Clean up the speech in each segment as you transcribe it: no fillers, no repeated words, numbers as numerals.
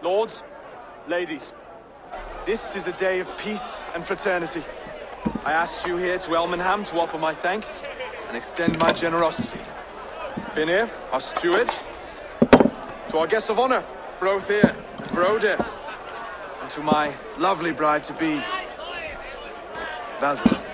Lords, ladies, this is a day of peace and fraternity. I asked you here to Elmenham to offer my thanks and extend my generosity. Finir, our steward, to our guests of honor, Brothir and Broder, and to my lovely bride-to-be, Valdis.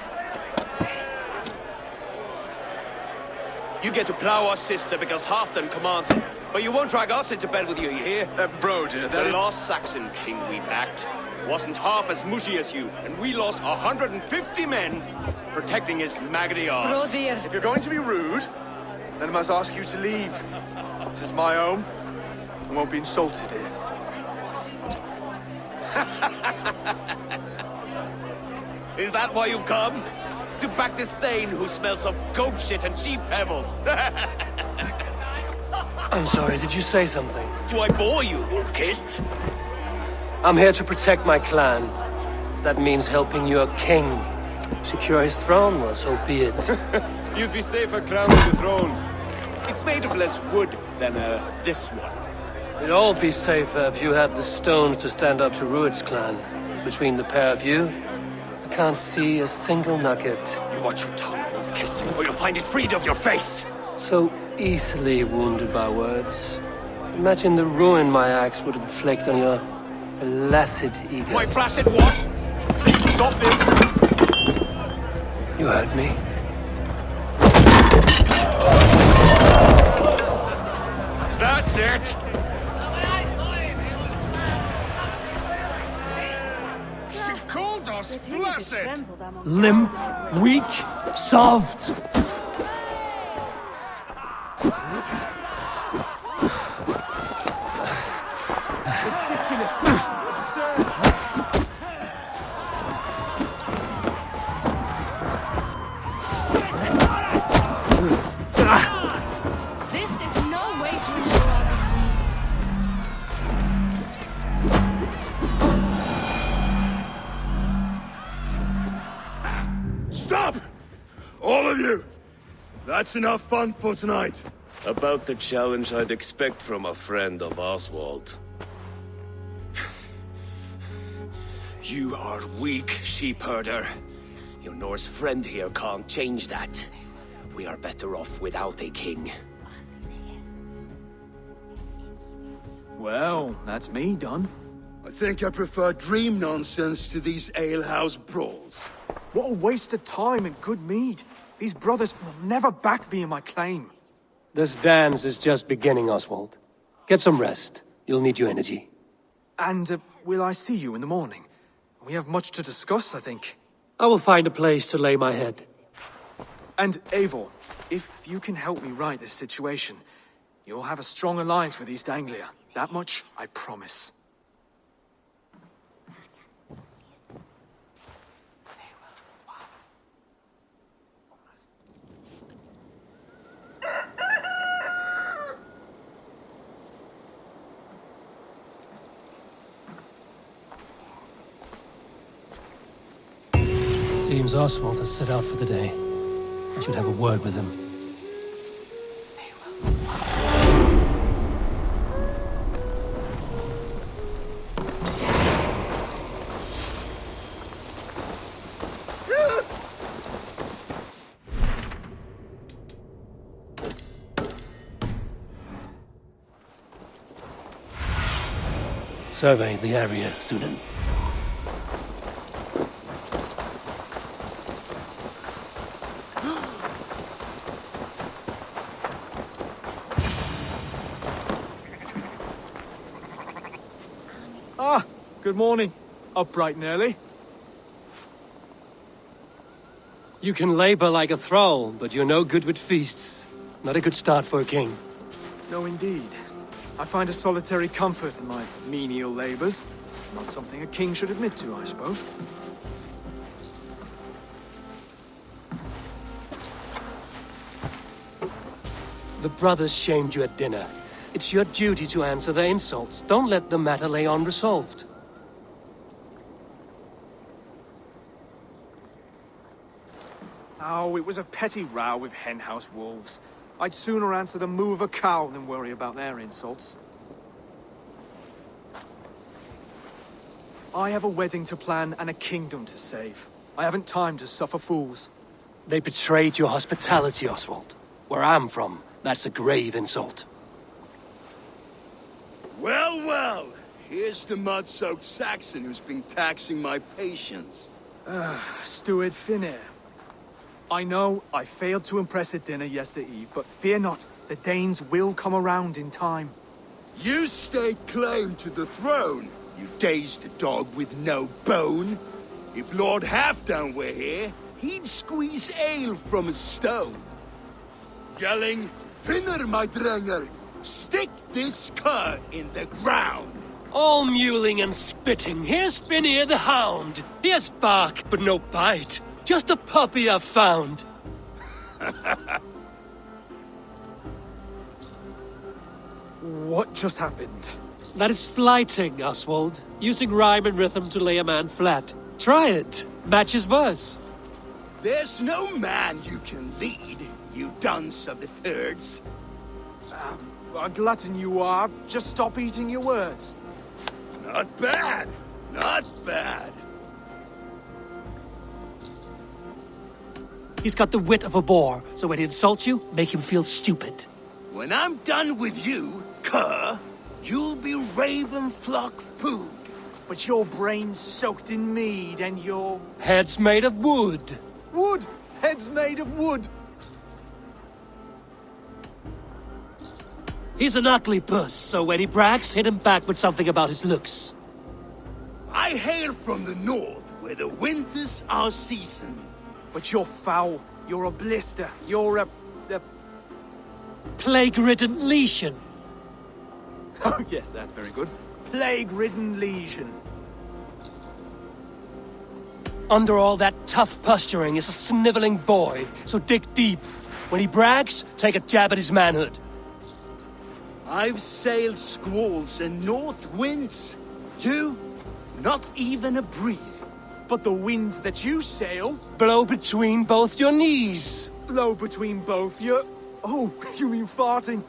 You get to plow our sister because Halfdan commands it. But you won't drag us into bed with you hear? Broder, the last Saxon king we backed wasn't half as mushy as you, and we lost 150 men protecting his maggoty arse. If you're going to be rude, then I must ask you to leave. This is my home. I won't be insulted here. Is that why you've come? To back this Thane who smells of goat shit and cheap pebbles? I'm sorry, did you say something? Do I bore you, wolf-kissed? I'm here to protect my clan. If that means helping your king secure his throne, well, so be it. You'd be safer crowned with the throne. It's made of less wood than, this one. It'd all be safer if you had the stones to stand up to Rued's clan. Between the pair of you, I can't see a single nugget. You watch your tongue, wolf-kissed, or you'll find it freed of your face! So easily wounded by words. Imagine the ruin my axe would inflict on your flaccid ego. My flaccid what? Please stop this! You heard me. That's it! She called us flaccid! Limp, weak, soft. This is no way to ensure our victory. Stop! All of you! That's enough fun for tonight. About the challenge I'd expect from a friend of Oswald. You are weak, sheep herder. Your Norse friend here can't change that. We are better off without a king. Well, that's me done. I think I prefer dream nonsense to these alehouse brawls. What a waste of time and good mead. These brothers will never back me in my claim. This dance is just beginning, Oswald. Get some rest. You'll need your energy. And will I see you in the morning? We have much to discuss, I think. I will find a place to lay my head. And Eivor, if you can help me right this situation, you'll have a strong alliance with East Anglia. That much, I promise. Seems Oswald has set out for the day. I should have a word with him. Survey the area, Lunden. Ah, good morning. Up bright and early. You can labor like a thrall, but you're no good with feasts. Not a good start for a king. No, indeed. I find a solitary comfort in my menial labors. Not something a king should admit to, I suppose. The brothers shamed you at dinner. It's your duty to answer their insults. Don't let the matter lay unresolved. Oh, it was a petty row with henhouse wolves. I'd sooner answer the moo of a cow than worry about their insults. I have a wedding to plan and a kingdom to save. I haven't time to suffer fools. They betrayed your hospitality, Oswald. Where I'm from, that's a grave insult. Well, well. Here's the mud-soaked Saxon who's been taxing my patience. Steward Finir. I know I failed to impress at dinner yesterday eve, but fear not, the Danes will come around in time. You stake claim to the throne, you dazed dog with no bone. If Lord Halfdan were here, he'd squeeze ale from a stone. Yelling, Finner, my drenger, stick this cur in the ground. All mewling and spitting, here's Finir the Hound. He has bark, but no bite. Just a puppy I've found. What just happened? That is flighting, Oswald. Using rhyme and rhythm to lay a man flat. Try it. Match his verse. There's no man you can lead, you dunce of the thirds. A glutton you are. Just stop eating your words. Not bad, not bad. He's got the wit of a boar, so when he insults you, make him feel stupid. When I'm done with you, cur, you'll be raven flock food. But your brain's soaked in mead and your... Head's made of wood. Wood! Head's made of wood! He's an ugly puss, so when he brags, hit him back with something about his looks. I hail from the north, where the winters are season. But you're foul. You're a blister. You're a... Plague-ridden lesion. Oh yes, that's very good. Plague-ridden lesion. Under all that tough posturing is a sniveling boy, so dig deep. When he brags, take a jab at his manhood. I've sailed squalls and north winds. You, not even a breeze. But the winds that you sail Blow between both your knees. blow between both your... Oh, you mean farting?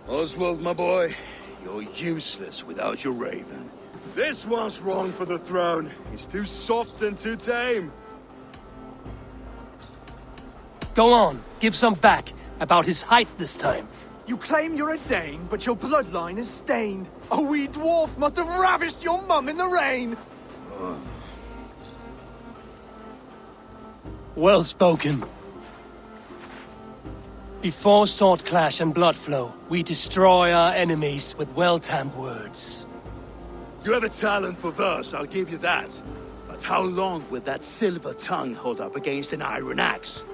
Oswald, my boy, you're useless without your raven. This one's wrong for the throne. He's too soft and too tame. Go on, give some back. About his height this time. You claim you're a Dane, but your bloodline is stained. A wee dwarf must have ravished your mum in the rain. Well spoken. Before sword clash and blood flow, we destroy our enemies with well-timed words. You have a talent for verse, I'll give you that. But how long will that silver tongue hold up against an iron axe?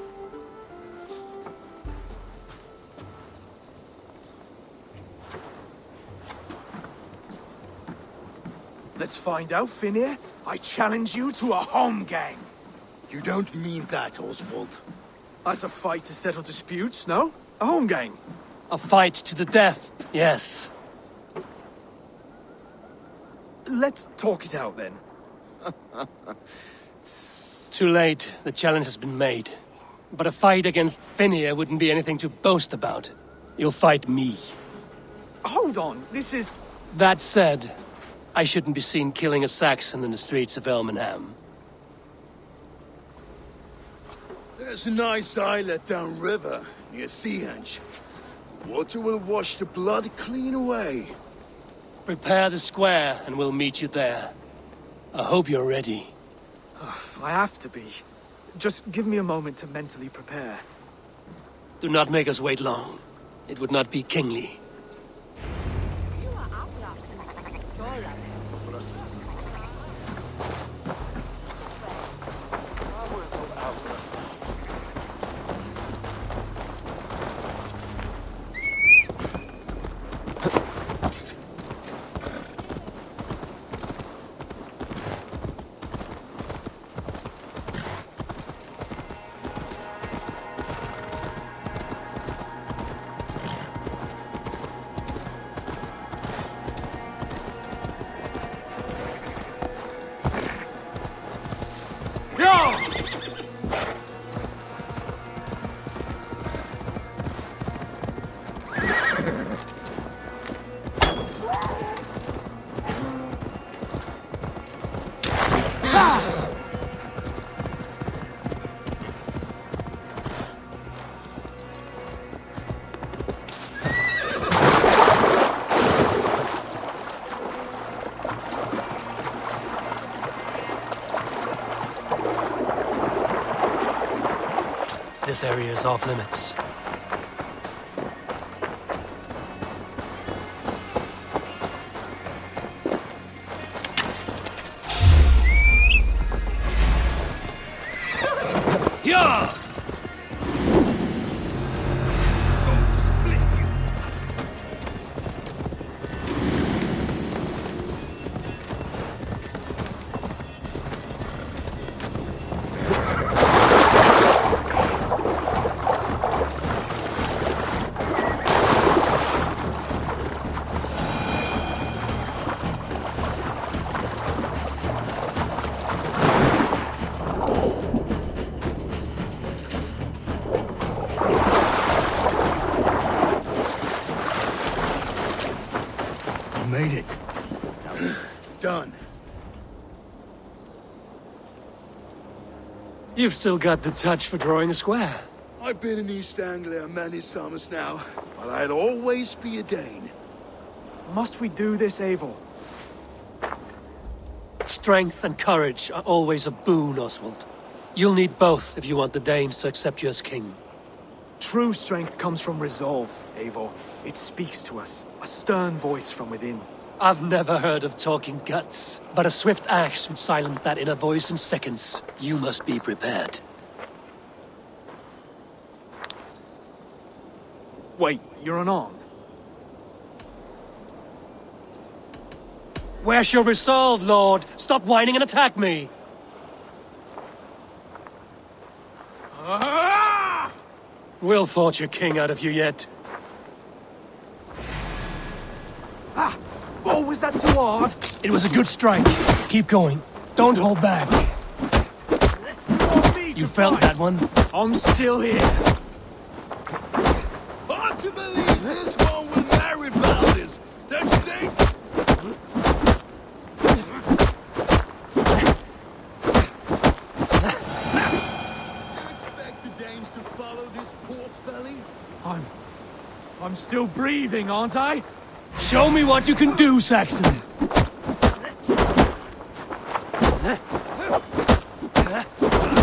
Let's find out, Finir. I challenge you to a home gang. You don't mean that, Oswald. That's a fight to settle disputes, no? A home gang. A fight to the death, yes. Let's talk it out then. Too late, the challenge has been made. But a fight against Finir wouldn't be anything to boast about. You'll fight me. Hold on, this is... That said, I shouldn't be seen killing a Saxon in the streets of Elmenham. There's a nice islet downriver, near Seahenge. Water will wash the blood clean away. Prepare the square, and we'll meet you there. I hope you're ready. I have to be. Just give me a moment to mentally prepare. Do not make us wait long. It would not be kingly. This area is off limits. Yeah! Made it. Done. You've still got the touch for drawing a square. I've been in East Anglia many summers now, but I'll always be a Dane. Must we do this, Eivor? Strength and courage are always a boon, Oswald. You'll need both if you want the Danes to accept you as king. True strength comes from resolve, Eivor. It speaks to us, a stern voice from within. I've never heard of talking guts, but a swift axe would silence that inner voice in seconds. You must be prepared. Wait, you're unarmed? Where's your resolve, Lord? Stop whining and attack me! We'll forge a king out of you yet. Ah! Oh, was that too hard? It was a good strike. Keep going. Don't hold back. You felt that one? I'm still here. Hard to believe this one will marry Valdez, don't you think? You expect the Danes to follow this pork belly? I'm still breathing, aren't I? Show me what you can do, Saxon. Do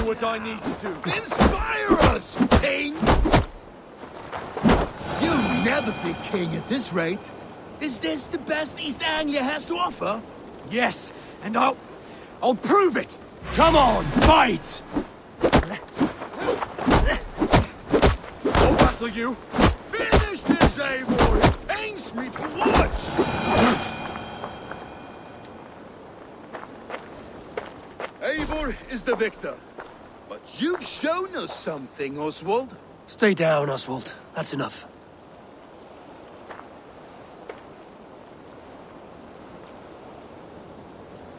what I need to do. Inspire us, king! You'll never be king at this rate. Is this the best East Anglia has to offer? Yes, and I'll prove it. Come on, fight! I'll battle you. Finish this, Eivor! It pains me to watch! Eivor is the victor. But you've shown us something, Oswald. Stay down, Oswald. That's enough.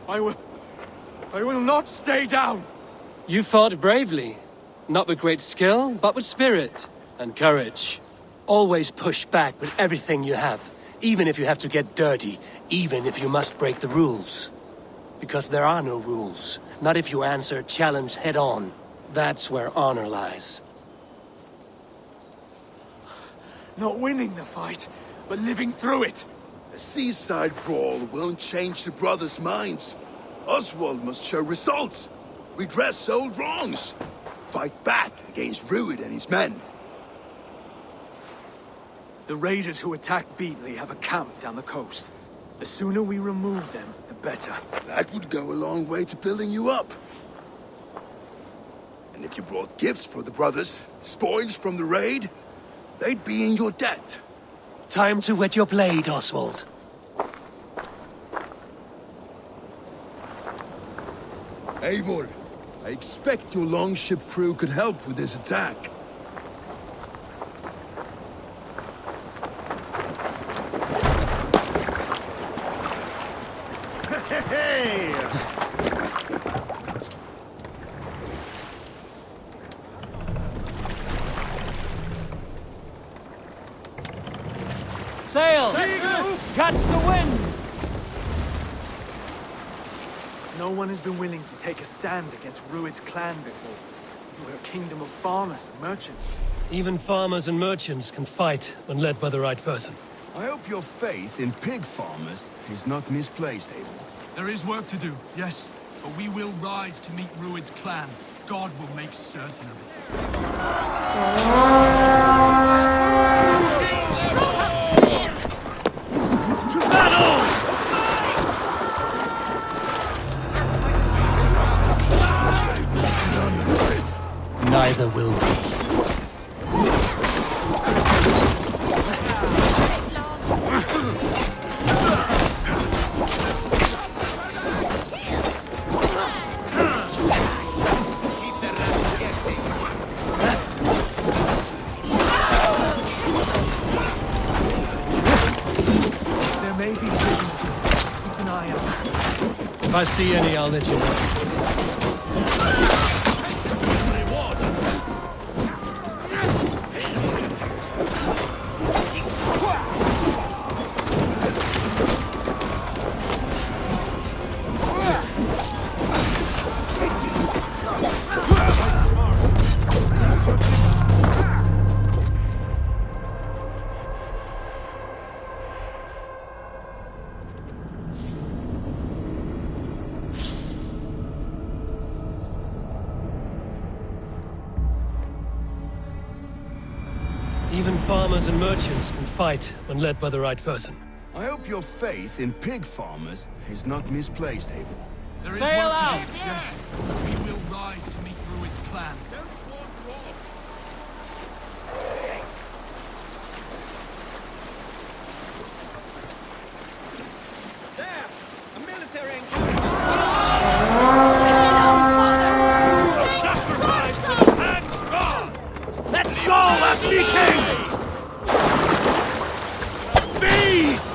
I will not stay down. You fought bravely. Not with great skill, but with spirit and courage. Always push back with everything you have, even if you have to get dirty, even if you must break the rules. Because there are no rules, not if you answer a challenge head-on. That's where honor lies. Not winning the fight, but living through it. A seaside brawl won't change the brothers' minds. Oswald must show results. Redress old wrongs. Fight back against Rued and his men. The raiders who attacked Beatley have a camp down the coast. The sooner we remove them, the better. That would go a long way to building you up. And if you brought gifts for the brothers, spoils from the raid, they'd be in your debt. Time to wet your blade, Oswald. Eivor, I expect your longship crew could help with this attack. Hey! Sail! Catch the wind! No one has been willing to take a stand against Rued's clan before. We're a kingdom of farmers and merchants. Even farmers and merchants can fight when led by the right person. I hope your faith in pig farmers is not misplaced, Eivor. There is work to do, yes, but we will rise to meet Rued's clan. God will make certain of it. To battle! Neither will we. There may be prisoners here. Keep an eye out. If I see any, I'll let you know. Even farmers and merchants can fight when led by the right person. I hope your faith in pig farmers is not misplaced, Abel. There is work to do. Yes. We will rise to meet Druid's clan. Let's go, Lefty King! Beast!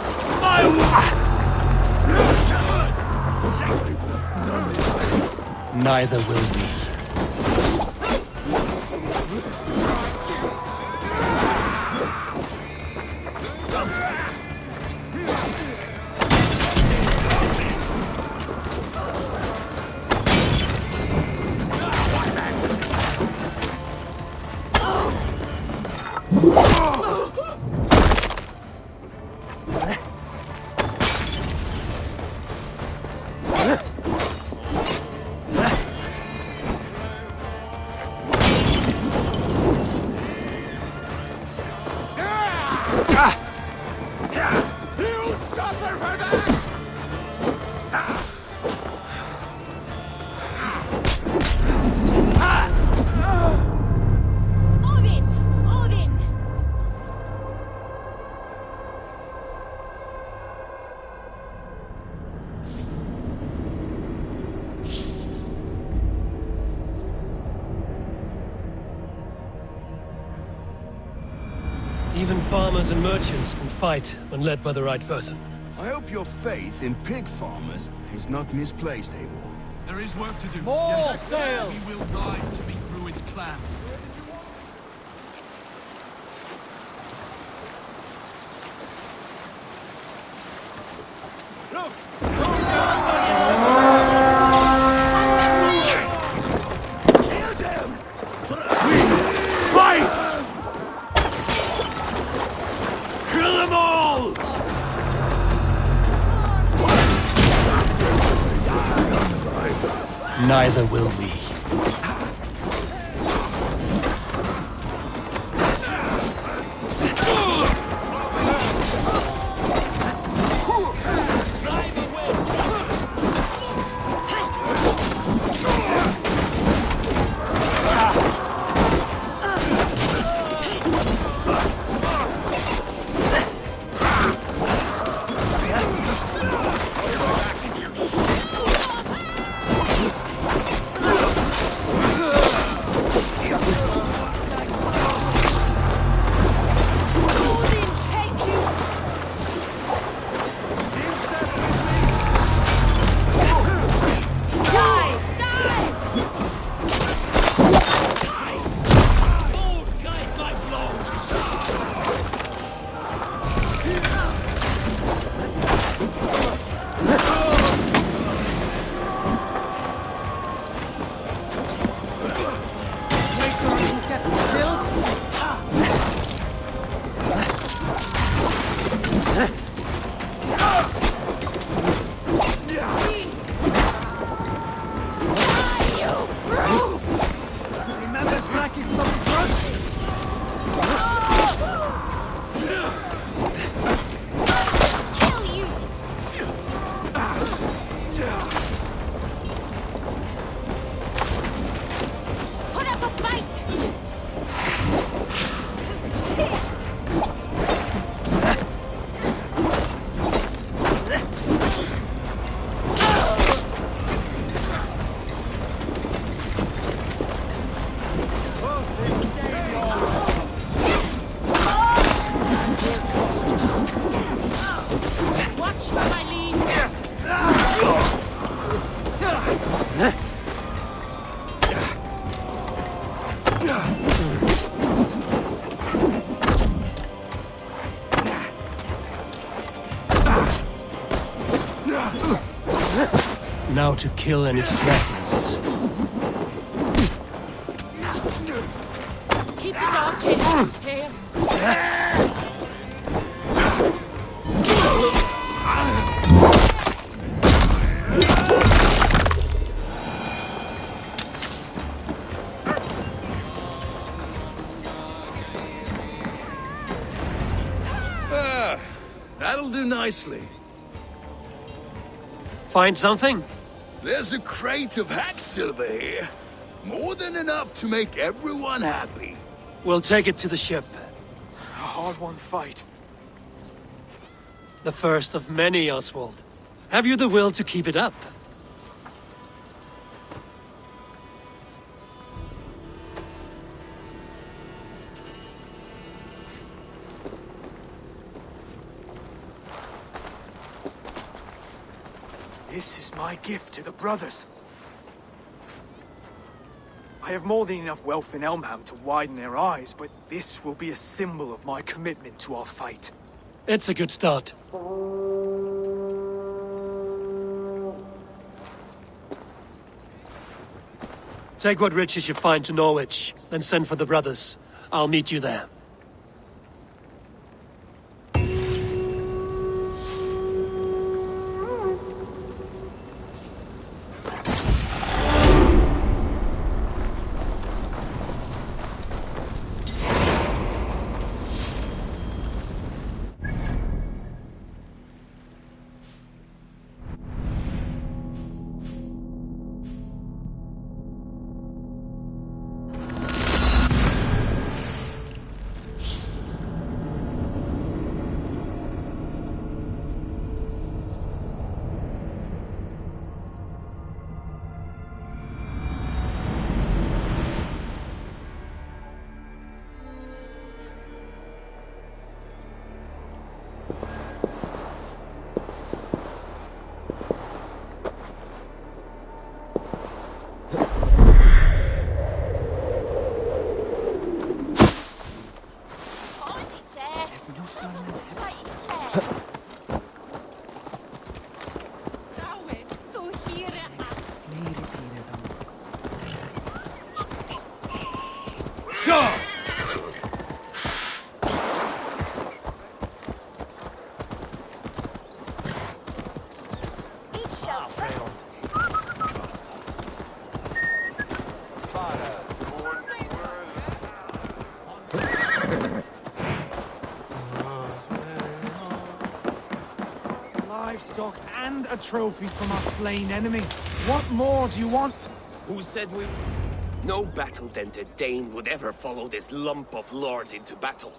Neither will we. You'll suffer for that! Odin! Odin! Even farmers and merchants can fight when led by the right person. I hope your faith in pig farmers is not misplaced, Abel. There is work to do. More Yes. sail! We will rise to meet Druid's clan. Fight! Kill them all! Neither will we. Now to kill any stragglers. Keep the dog chasing its tail. That'll do nicely. Find something? There's a crate of hack silver here. More than enough to make everyone happy. We'll take it to the ship. A hard-won fight. The first of many, Oswald. Have you the will to keep it up? This is my gift to the brothers. I have more than enough wealth in Elmham to widen their eyes, but this will be a symbol of my commitment to our fight. It's a good start. Take what riches you find to Norwich, then send for the brothers. I'll meet you there. Livestock and a trophy from our slain enemy. What more do you want? Who said we... No battle-dented Dane would ever follow this lump of lord into battle.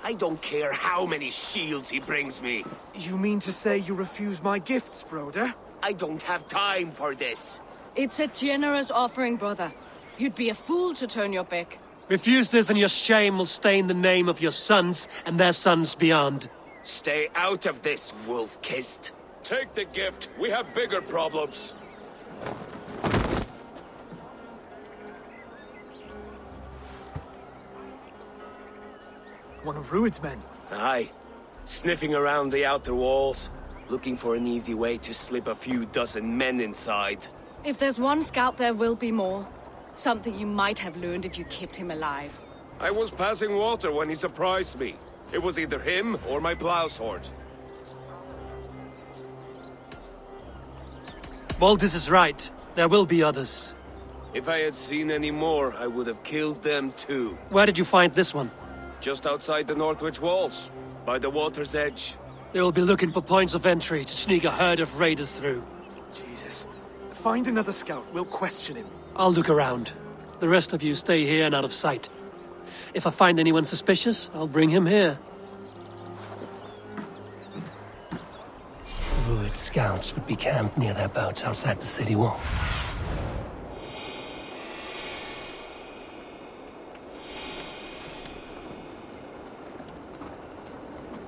I don't care how many shields he brings me. You mean to say you refuse my gifts, Broder? I don't have time for this. It's a generous offering, brother. You'd be a fool to turn your back. Refuse this and your shame will stain the name of your sons and their sons beyond. Stay out of this, wolf-kissed. Take the gift. We have bigger problems. One of Rued's men. Aye. Sniffing around the outer walls, looking for an easy way to slip a few dozen men inside. If there's one scout, there will be more. Something you might have learned if you kept him alive. I was passing water when he surprised me. It was either him or my plow sword. Valdis is right. There will be others. If I had seen any more, I would have killed them too. Where did you find this one? Just outside the Northwich walls, by the water's edge. They will be looking for points of entry to sneak a herd of raiders through. Jesus. Find another scout. We'll question him. I'll look around. The rest of you stay here and out of sight. If I find anyone suspicious, I'll bring him here. Rued scouts would be camped near their boats outside the city wall.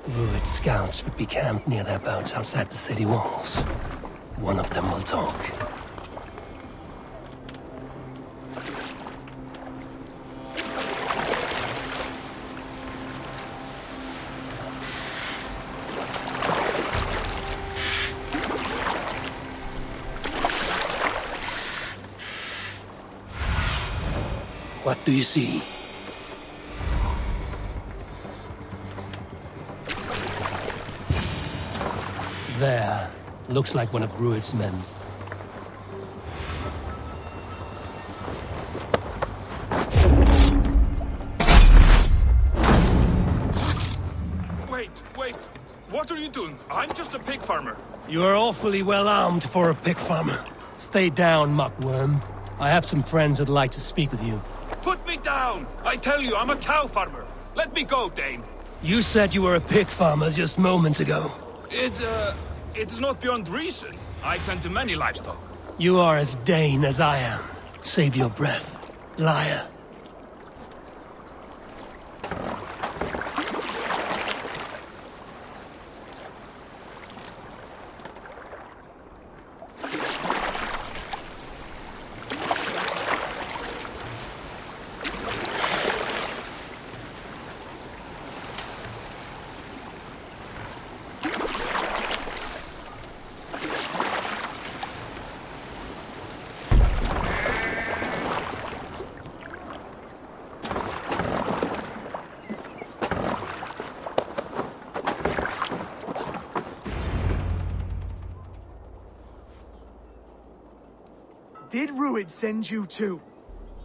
Rued scouts would be camped near their boats outside the city walls. One of them will talk. What do you see? There. Looks like one of Rued's men. Wait. What are you doing? I'm just a pig farmer. You are awfully well armed for a pig farmer. Stay down, muckworm. I have some friends who'd like to speak with you. Put me down! I tell you, I'm a cow farmer. Let me go, Dane. You said you were a pig farmer just moments ago. It's not beyond reason. I tend to many livestock. You are as Dane as I am. Save your breath, liar. Did Rued send you too?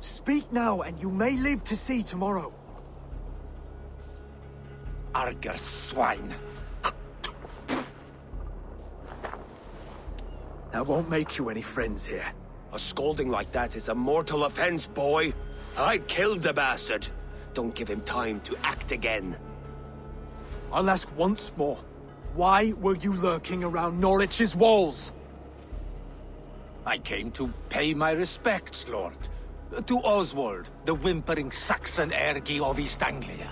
Speak now, and you may live to see tomorrow. Arger swine. That won't make you any friends here. A scolding like that is a mortal offense, boy. I killed the bastard. Don't give him time to act again. I'll ask once more. Why were you lurking around Norwich's walls? I came to pay my respects, Lord. To Oswald, the whimpering Saxon ergi of East Anglia.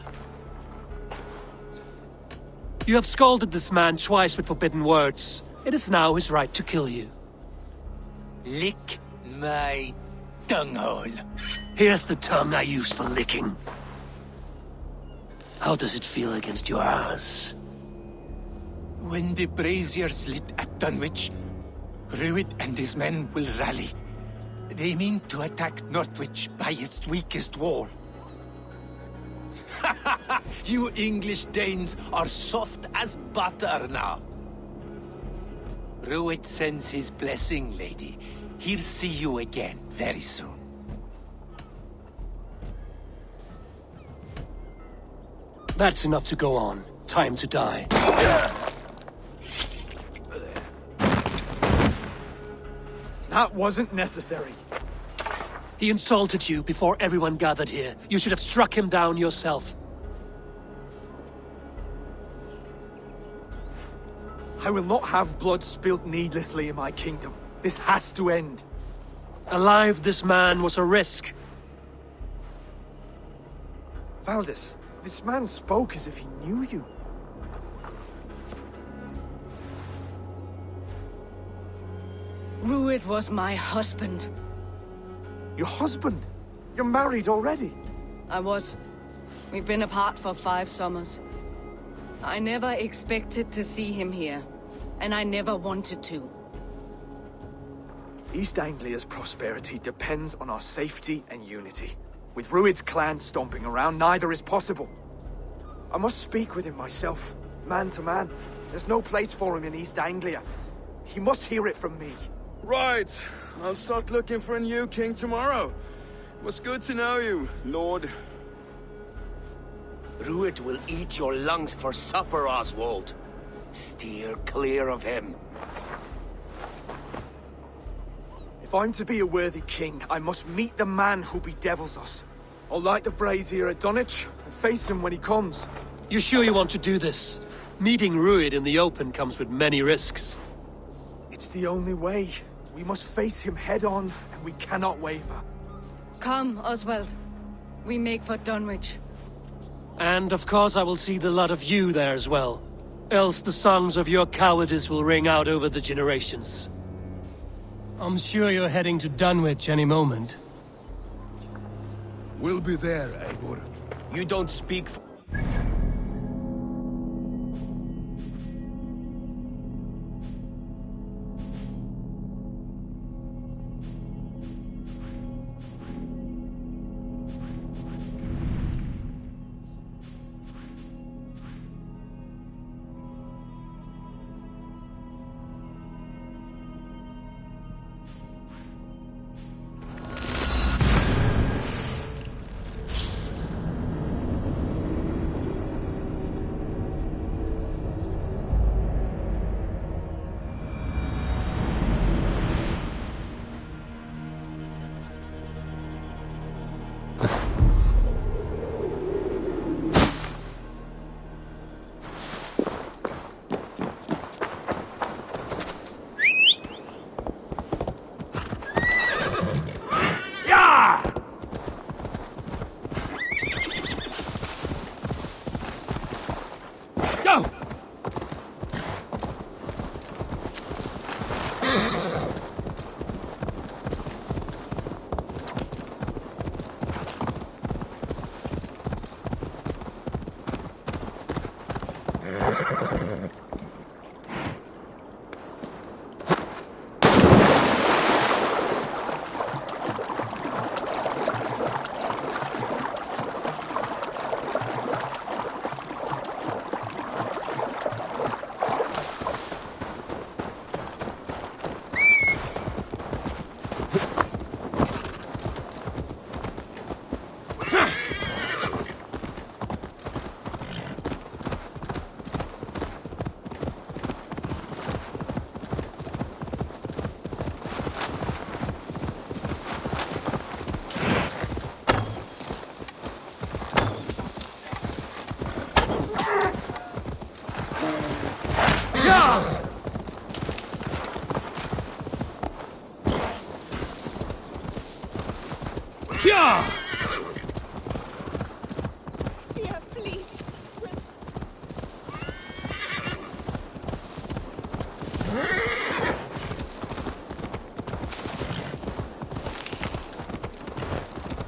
You have scolded this man twice with forbidden words. It is now his right to kill you. Lick my dunghole. Here's the tongue I use for licking. How does it feel against your ass? When the braziers lit at Dunwich, Rued and his men will rally. They mean to attack Northwich by its weakest wall. You English Danes are soft as butter now. Rued sends his blessing, lady. He'll see you again very soon. That's enough to go on. Time to die. That wasn't necessary. He insulted you before everyone gathered here. You should have struck him down yourself. I will not have blood spilt needlessly in my kingdom. This has to end. Alive, this man was a risk. Valdis, this man spoke as if he knew you. Rued was my husband. Your husband? You're married already? I was. We've been apart for 5 summers. I never expected to see him here, and I never wanted to. East Anglia's prosperity depends on our safety and unity. With Rued's clan stomping around, neither is possible. I must speak with him myself, man to man. There's no place for him in East Anglia. He must hear it from me. Right. I'll start looking for a new king tomorrow. It was good to know you, Lord. Rued will eat your lungs for supper, Oswald. Steer clear of him. If I'm to be a worthy king, I must meet the man who bedevils us. I'll light the brazier at Dunwich and face him when he comes. You sure you want to do this? Meeting Rued in the open comes with many risks. It's the only way. We must face him head-on, and we cannot waver. Come, Oswald. We make for Dunwich. And of course I will see the lot of you there as well. Else the songs of your cowardice will ring out over the generations. I'm sure you're heading to Dunwich any moment. We'll be there, Eivor. You don't speak for...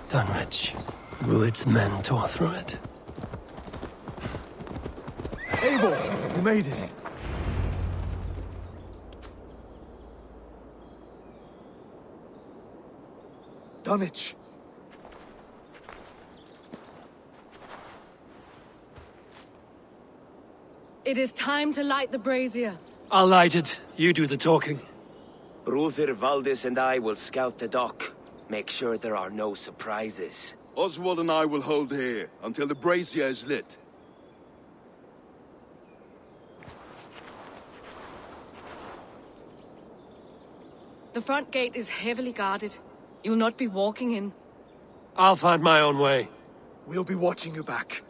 Dunwich. Rued's men tore through it. Eivor, you made it. Dunwich. It is time to light the brazier. I'll light it. You do the talking. Brother Valdis and I will scout the dock. Make sure there are no surprises. Oswald and I will hold here until the brazier is lit. The front gate is heavily guarded. You'll not be walking in. I'll find my own way. We'll be watching you back.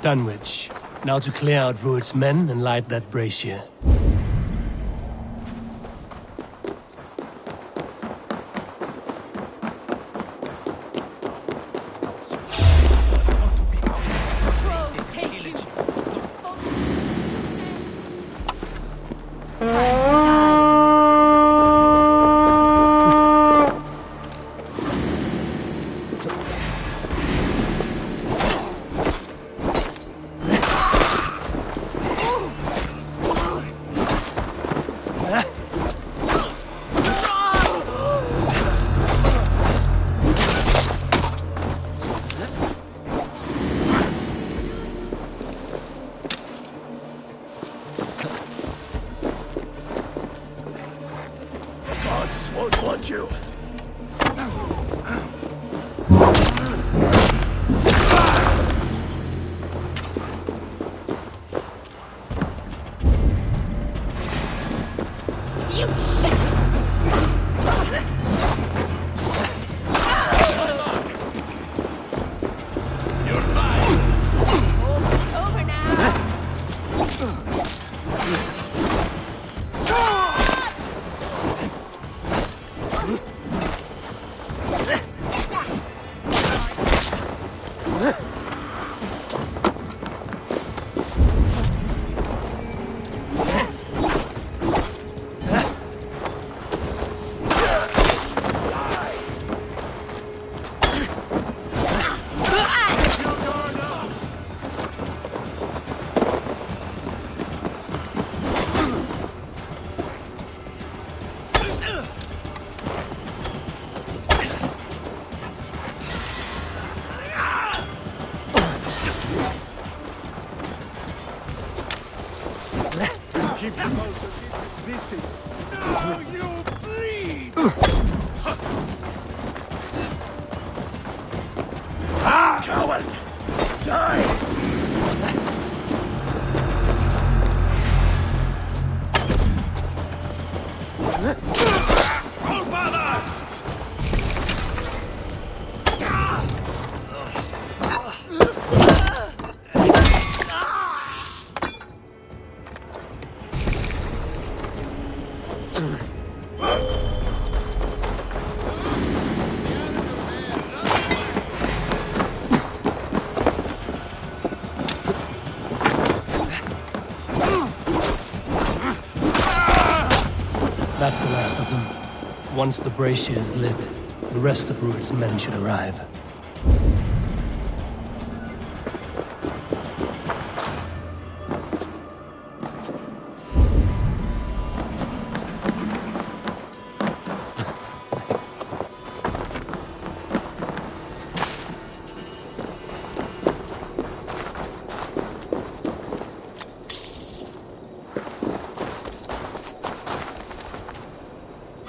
Dunwich. Now to clear out Rued's men and light that brazier. Won't want you. Keep your mouth busy. Now you bleed! Ah! Coward! Die! That's the last of them. Once the brazier is lit, the rest of Rued's men should arrive.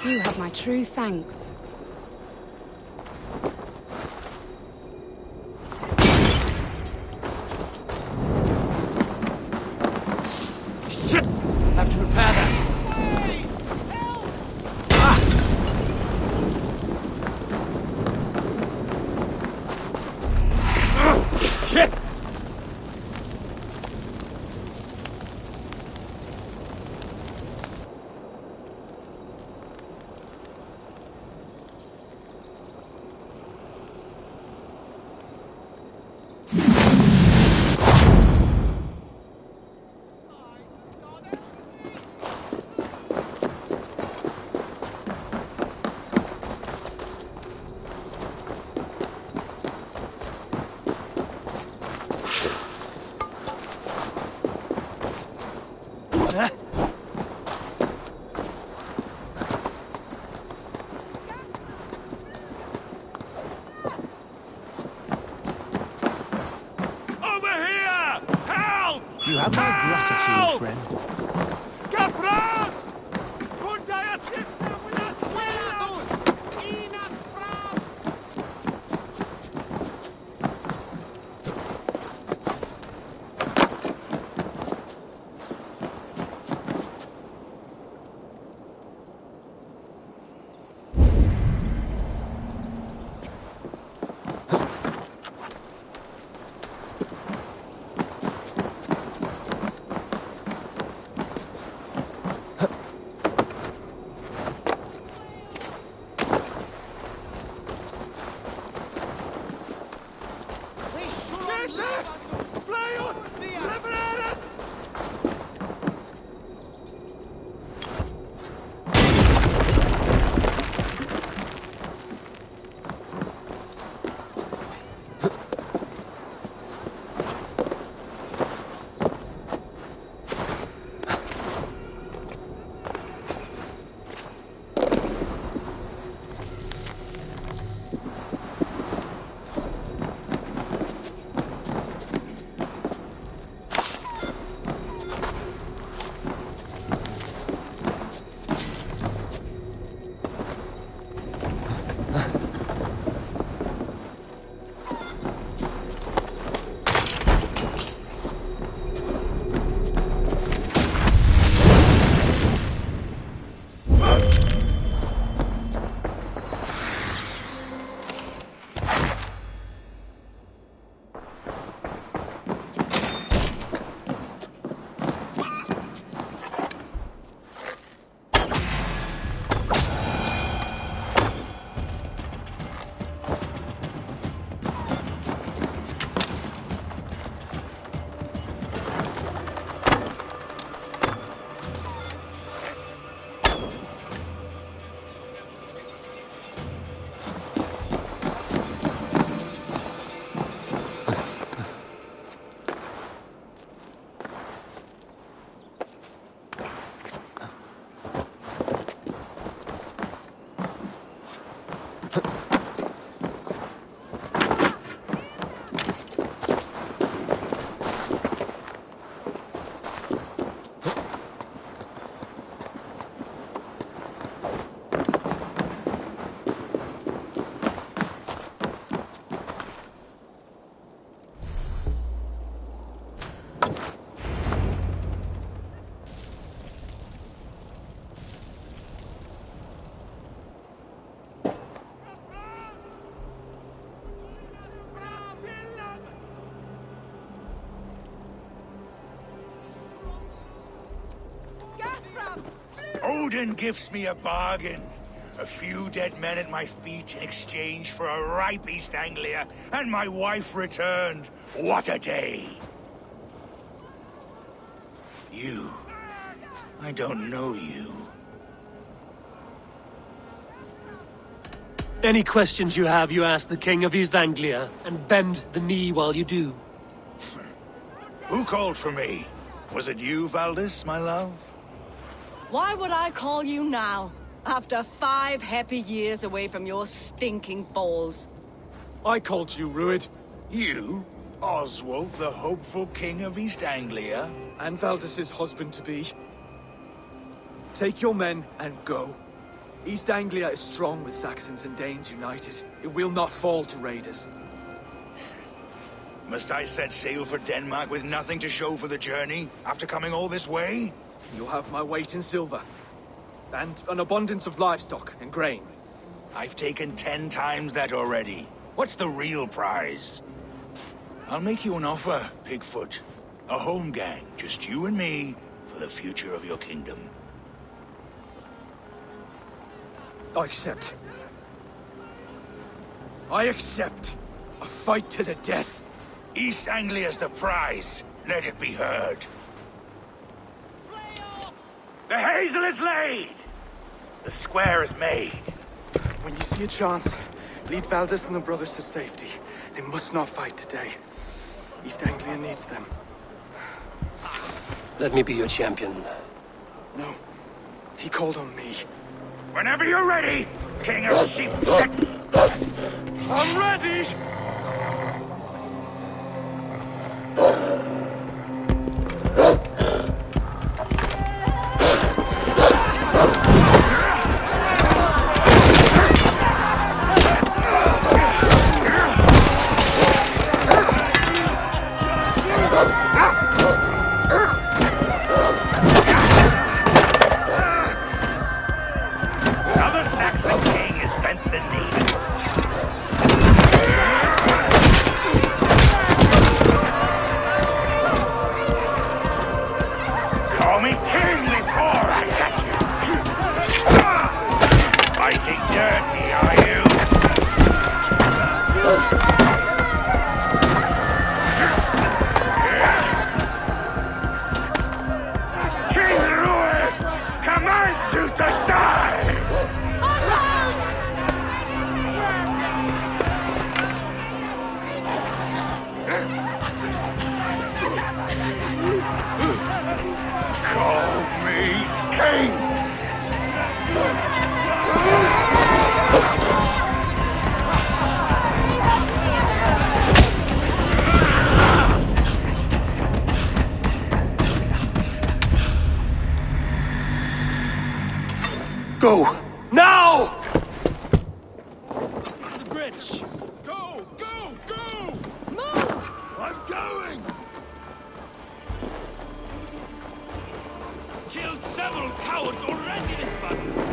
You have my true thanks. Shit! Have to repair that. Shit! You have my gratitude, friend. Odin gives me a bargain. A few dead men at my feet in exchange for a ripe East Anglia, and my wife returned. What a day! You. I don't know you. Any questions you have, you ask the King of East Anglia, and bend the knee while you do. Who called for me? Was it you, Valdis, my love? Why would I call you now, after 5 happy years away from your stinking balls? I called you, Rued. You? Oswald, the hopeful king of East Anglia? And Valdis's husband-to-be. Take your men and go. East Anglia is strong with Saxons and Danes united. It will not fall to raiders. Must I set sail for Denmark with nothing to show for the journey, after coming all this way? You'll have my weight in silver. And an abundance of livestock and grain. I've taken 10 times that already. What's the real prize? I'll make you an offer, Pigfoot. A home gang, just you and me, for the future of your kingdom. I accept. I accept. A fight to the death. East Anglia's the prize. Let it be heard. The hazel is laid! The square is made. When you see a chance, lead Valdis and the brothers to safety. They must not fight today. East Anglia needs them. Let me be your champion. No. He called on me. Whenever you're ready, King of Sheep. I'm ready! Go! Now! The bridge! Go! Go! Go! Move! I'm going! Killed several cowards already this battle.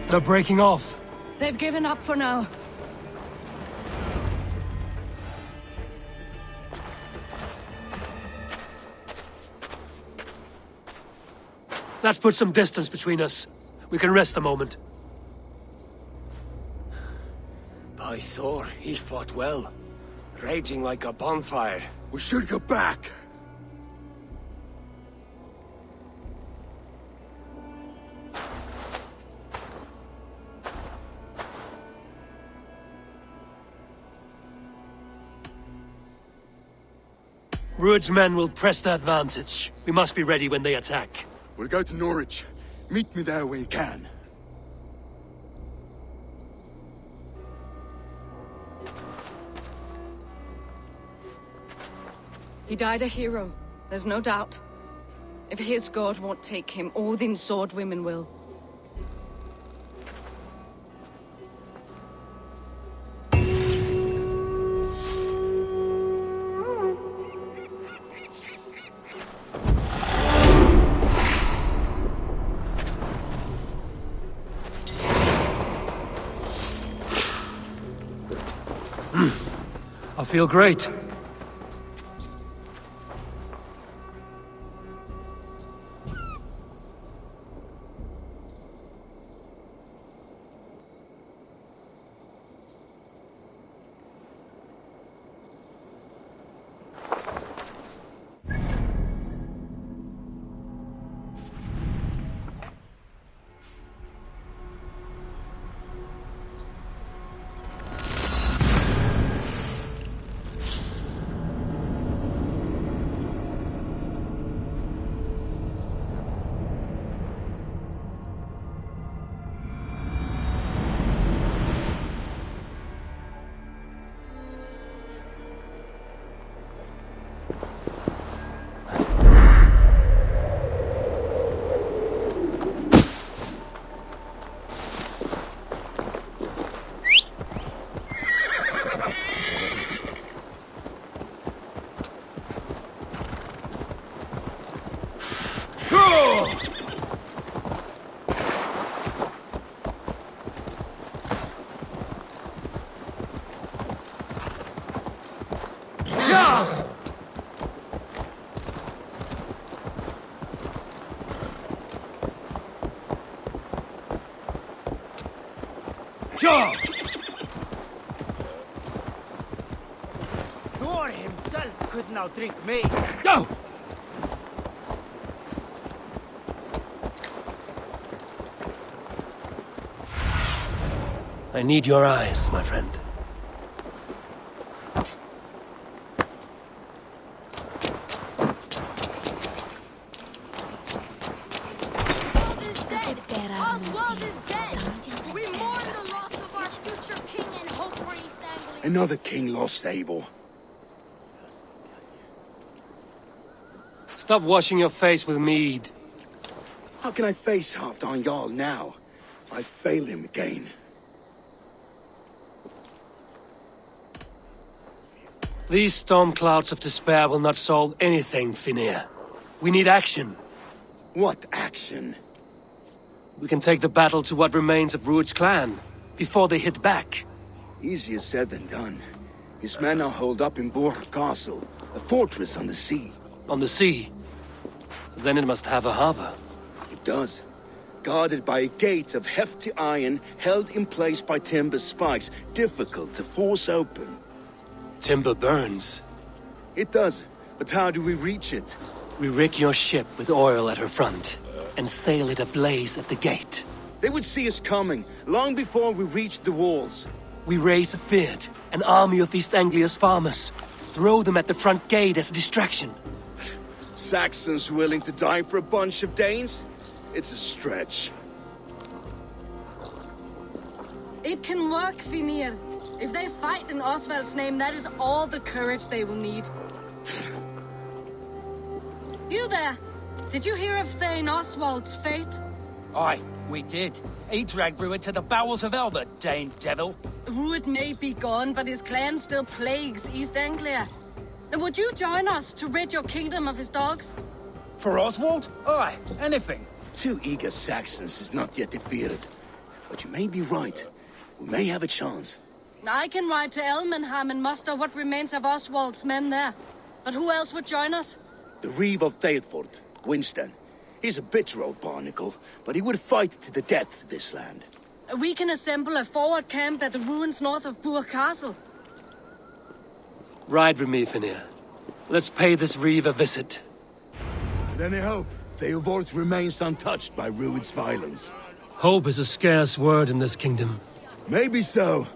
They're breaking off. They've given up for now. Let's put some distance between us. We can rest a moment. By Thor, he fought well. Raging like a bonfire. We should go back. Rued's men will press the advantage. We must be ready when they attack. We'll go to Norwich. Meet me there when you can. He died a hero, there's no doubt. If his god won't take him, Odin's sword women will. I feel great. Thor himself could not drink me. Go! I need your eyes, my friend. Oswald is dead! Oswald is dead! We mourn the loss of our future king and hope for East Anglia. Another king lost, Abel. Stop washing your face with mead. How can I face Halfdan Jarl now? I failed him again. These storm clouds of despair will not solve anything, Finir. We need action. What action? We can take the battle to what remains of Rued's clan, before they hit back. Easier said than done. His men are holed up in Borg Castle, a fortress on the sea. On the sea? Then it must have a harbor. It does. Guarded by a gate of hefty iron, held in place by timber spikes, difficult to force open. Timber burns. It does, but how do we reach it? We rig your ship with oil at her front, and sail it ablaze at the gate. They would see us coming, long before we reached the walls. We raise a beard, an army of East Anglia's farmers. Throw them at the front gate as a distraction. Saxons willing to die for a bunch of Danes? It's a stretch. It can work, Finir. If they fight in Oswald's name, that is all the courage they will need. You there! Did you hear of Thane Oswald's fate? Aye, we did. He dragged Rued to the bowels of Elba, Dane devil. Rued may be gone, but his clan still plagues East Anglia. And would you join us to rid your kingdom of his dogs? For Oswald? Aye, anything. 2 eager Saxons is not yet defeated. But you may be right. We may have a chance. I can ride to Elmenham and muster what remains of Oswald's men there. But who else would join us? The Reeve of Thetford, Winston. He's a bitter old barnacle, but he would fight to the death for this land. We can assemble a forward camp at the ruins north of Burg Castle. Ride with me, Finir. Let's pay this Reeve a visit. With any hope, Theodort remains untouched by Rued's violence. Hope is a scarce word in this kingdom. Maybe so.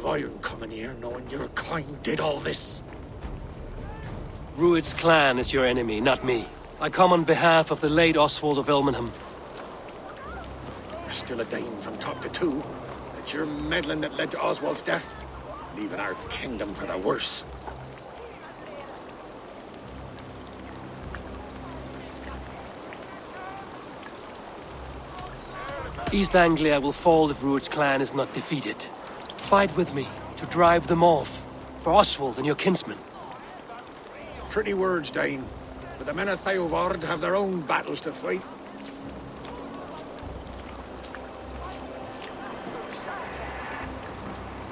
Iron coming here knowing your kind did all this. Rued's clan is your enemy, not me. I come on behalf of the late Oswald of Elmenham. You're still a Dane from top to two. It's your meddling that led to Oswald's death, leaving our kingdom for the worse. East Anglia will fall if Rued's clan is not defeated. Fight with me to drive them off, for Oswald and your kinsmen. Pretty words, Dane. But the men of Theovard have their own battles to fight.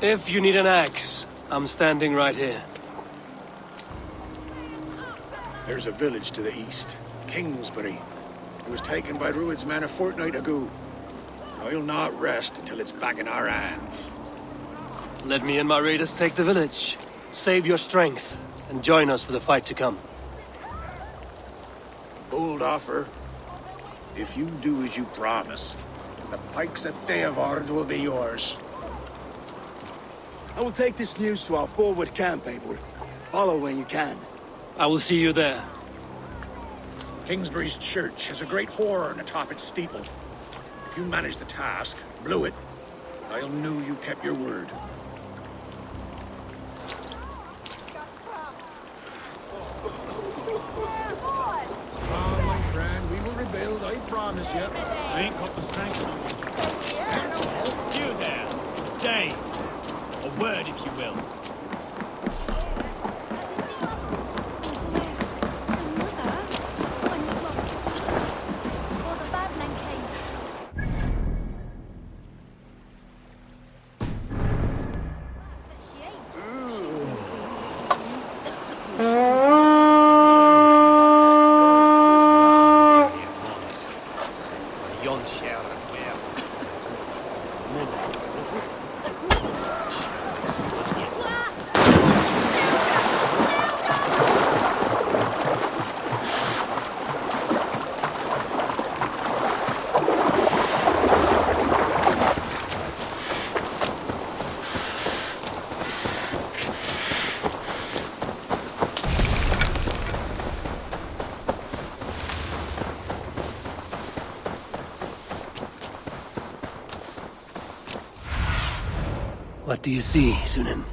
If you need an axe, I'm standing right here. There's a village to the east, Kingsbury. It was taken by Rued's men a fortnight ago. I'll not rest until it's back in our hands. Let me and my raiders take the village. Save your strength, and join us for the fight to come. Bold offer. If you do as you promise, the pikes at Theovard will be yours. I will take this news to our forward camp, Abel. Follow when you can. I will see you there. Kingsbury's church has a great horn atop its steeple. If you manage the task, blew it, I'll know you kept your word. Oh, my friend, we will rebuild, I promise you. I ain't got the strength. You there, Dane. A word, if you will. What do you see, Sunan?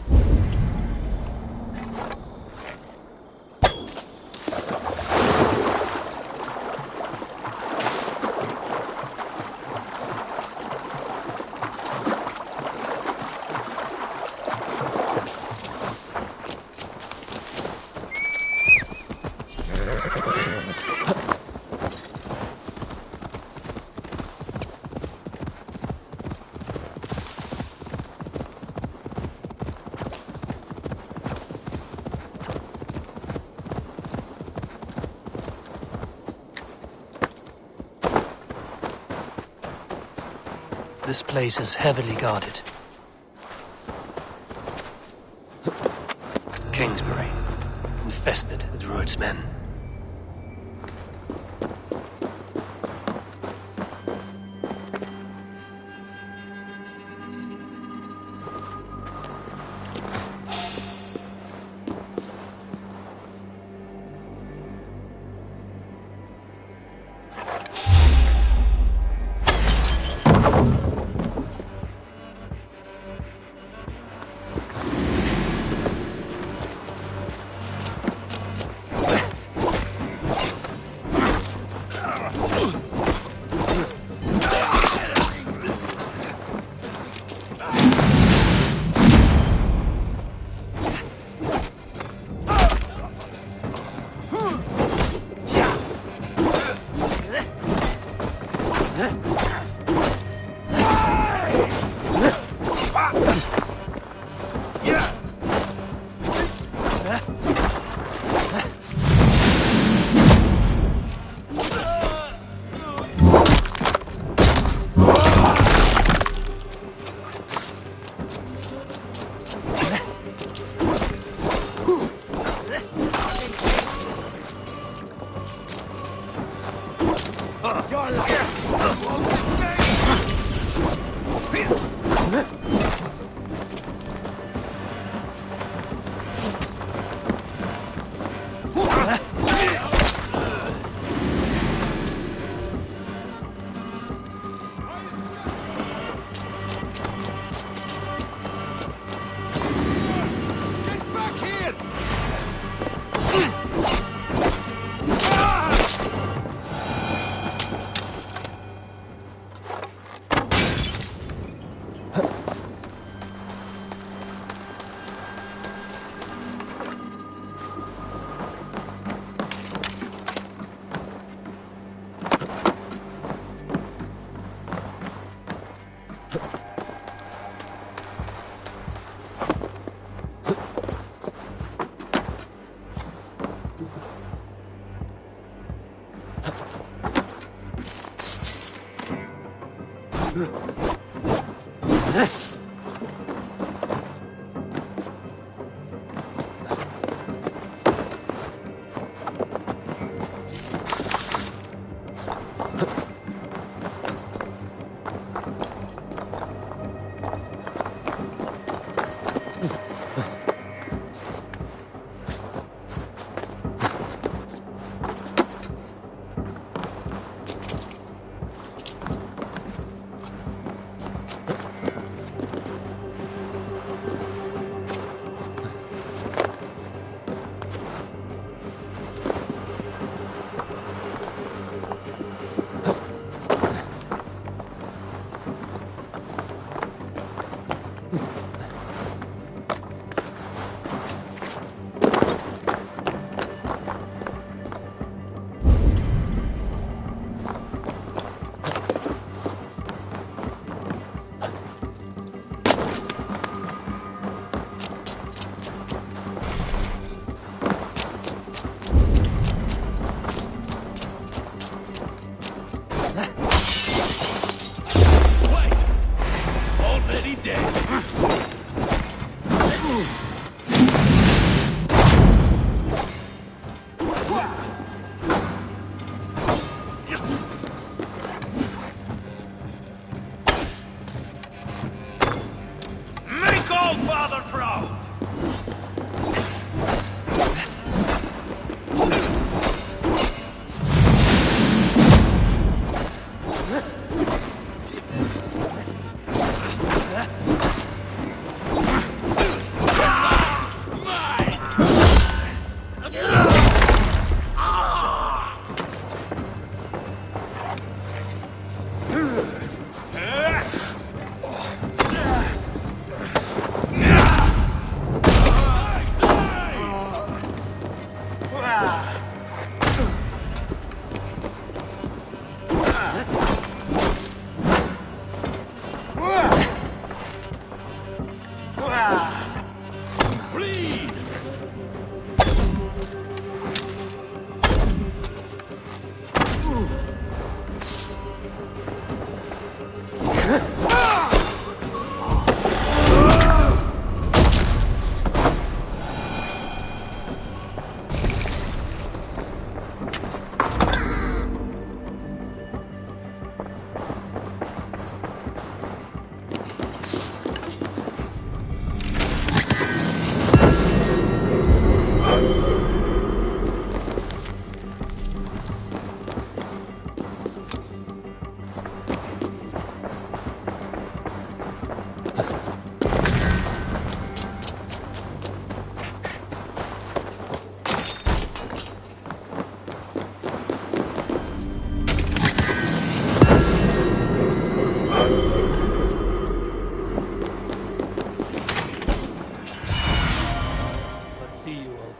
This place is heavily guarded. Kingsbury, infested with Rued's men. Make all father proud!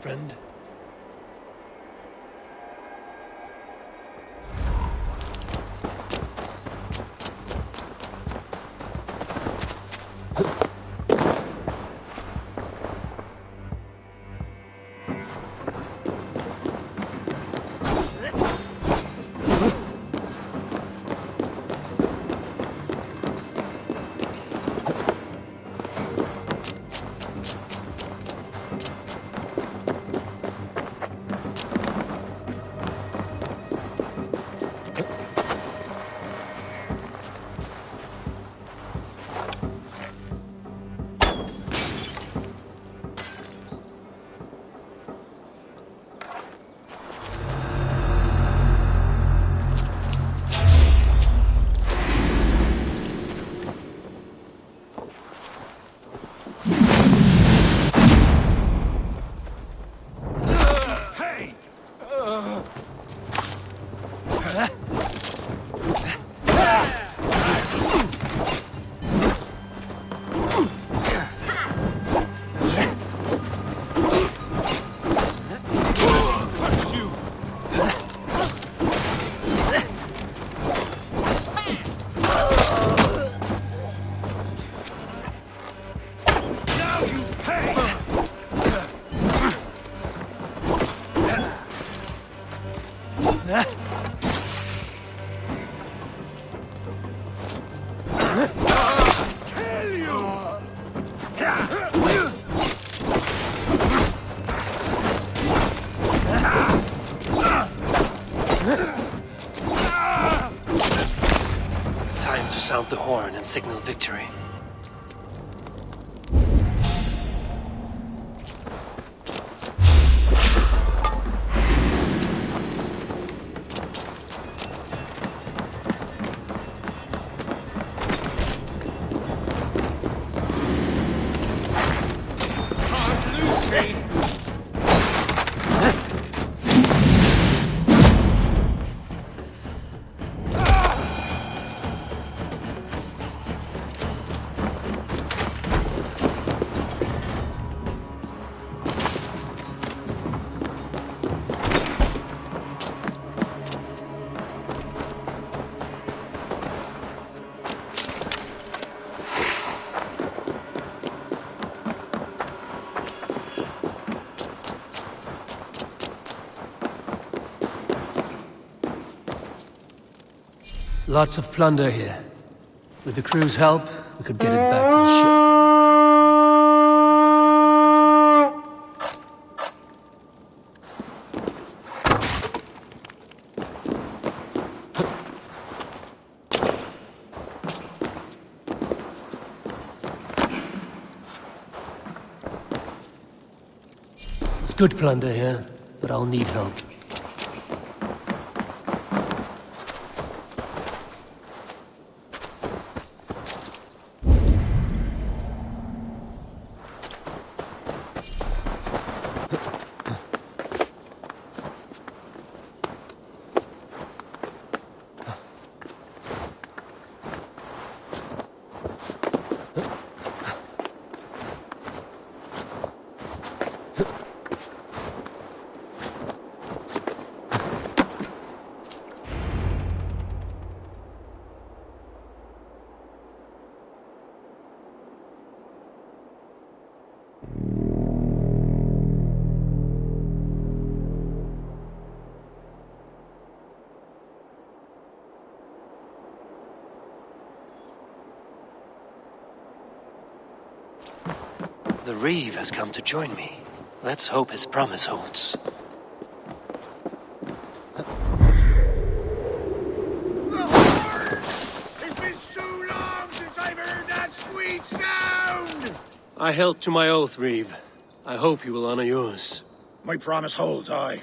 friend. Time to sound the horn and signal victory. Lots of plunder here. With the crew's help, we could get it back to the ship. Good plunder here, but I'll need help. The Reeve has come to join me. Let's hope his promise holds. It's been so long since I've heard that sweet sound! I held to my oath, Reeve. I hope you will honor yours. My promise holds, aye.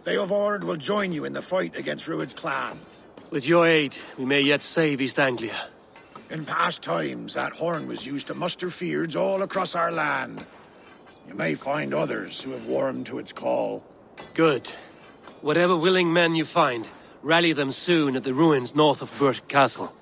They of Ord will join you in the fight against Rued's clan. With your aid, we may yet save East Anglia. In past times, that horn was used to muster fyrds all across our land. You may find others who have warmed to its call. Good. Whatever willing men you find, rally them soon at the ruins north of Burt Castle.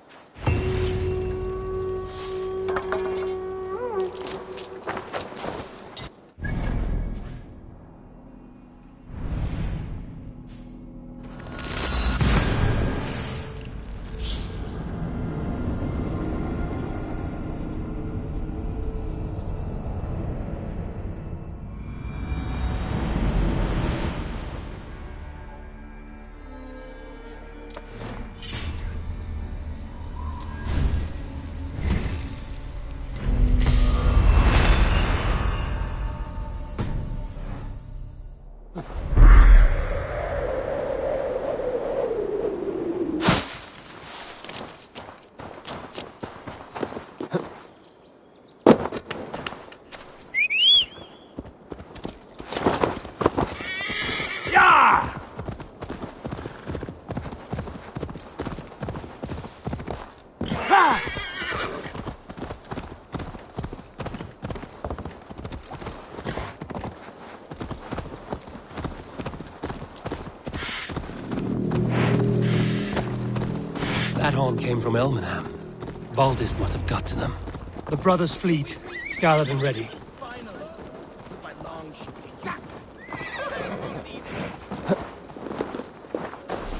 That horn came from Elmenham. Baldist must have got to them. The brothers' fleet, gathered and ready.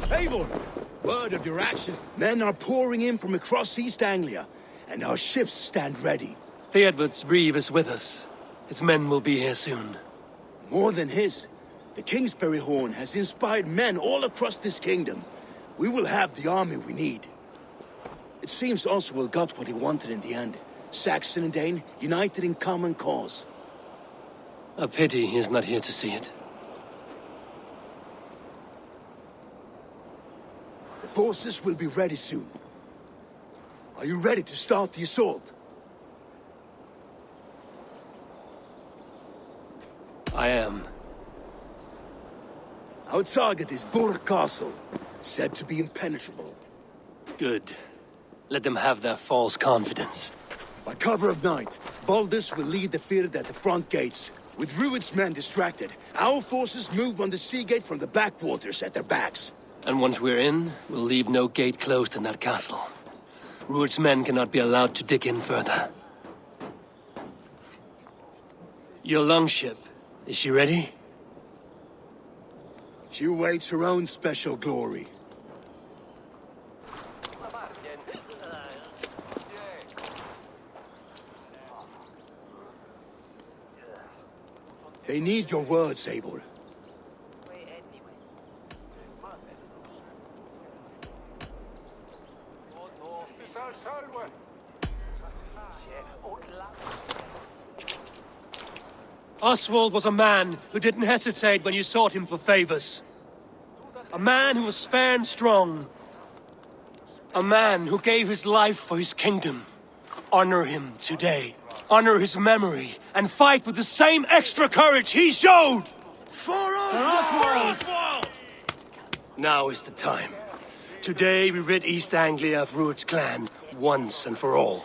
Eivor! Word of your actions. Men are pouring in from across East Anglia, and our ships stand ready. Theodward's Reeve is with us. His men will be here soon. More than his. The Kingsbury Horn has inspired men all across this kingdom. We will have the army we need. It seems Oswald got what he wanted in the end. Saxon and Dane, united in common cause. A pity he is not here to see it. The forces will be ready soon. Are you ready to start the assault? I am. Our target is Bur Castle, said to be impenetrable. Good. Let them have their false confidence. By cover of night, Baldus will lead the Fyrd at the front gates. With Rued's men distracted, our forces move on the sea gate from the backwaters at their backs. And once we're in, we'll leave no gate closed in that castle. Rued's men cannot be allowed to dig in further. Your longship, is she ready? She awaits her own special glory. They need your words, Eivor. Oswald was a man who didn't hesitate when you sought him for favors. A man who was fair and strong. A man who gave his life for his kingdom. Honor him today. Honor his memory, and fight with the same extra courage he showed! For Oswald! Now is the time. Today we rid East Anglia of Rued's clan once and for all.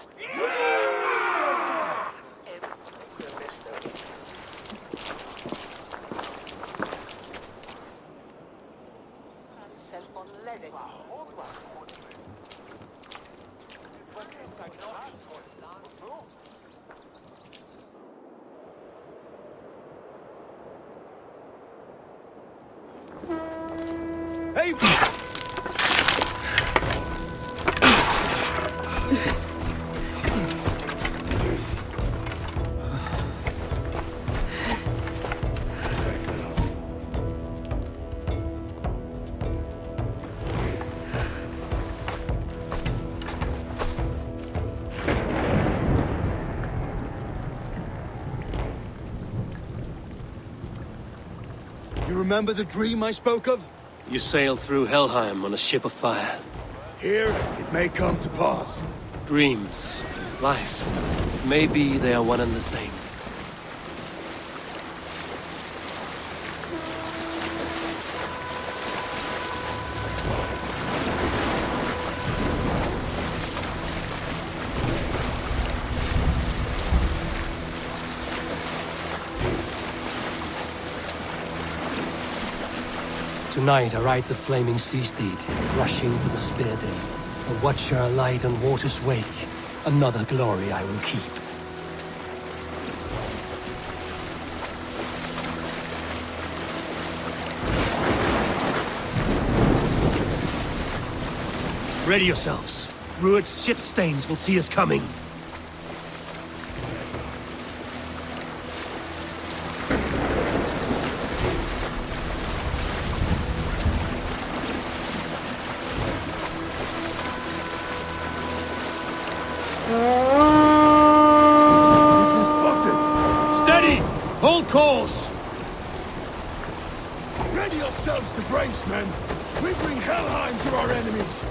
Hey! You remember the dream I spoke of? You sailed through Helheim on a ship of fire. Here, it may come to pass. Dreams, life, maybe they are one and the same. Tonight I ride the flaming sea steed, rushing for the spear day. A watcher alight on water's wake, another glory I will keep. Ready yourselves. Rued's shit stains will see us coming. Steady! Hold course! Ready yourselves to brace, men! We bring Helheim to our enemies!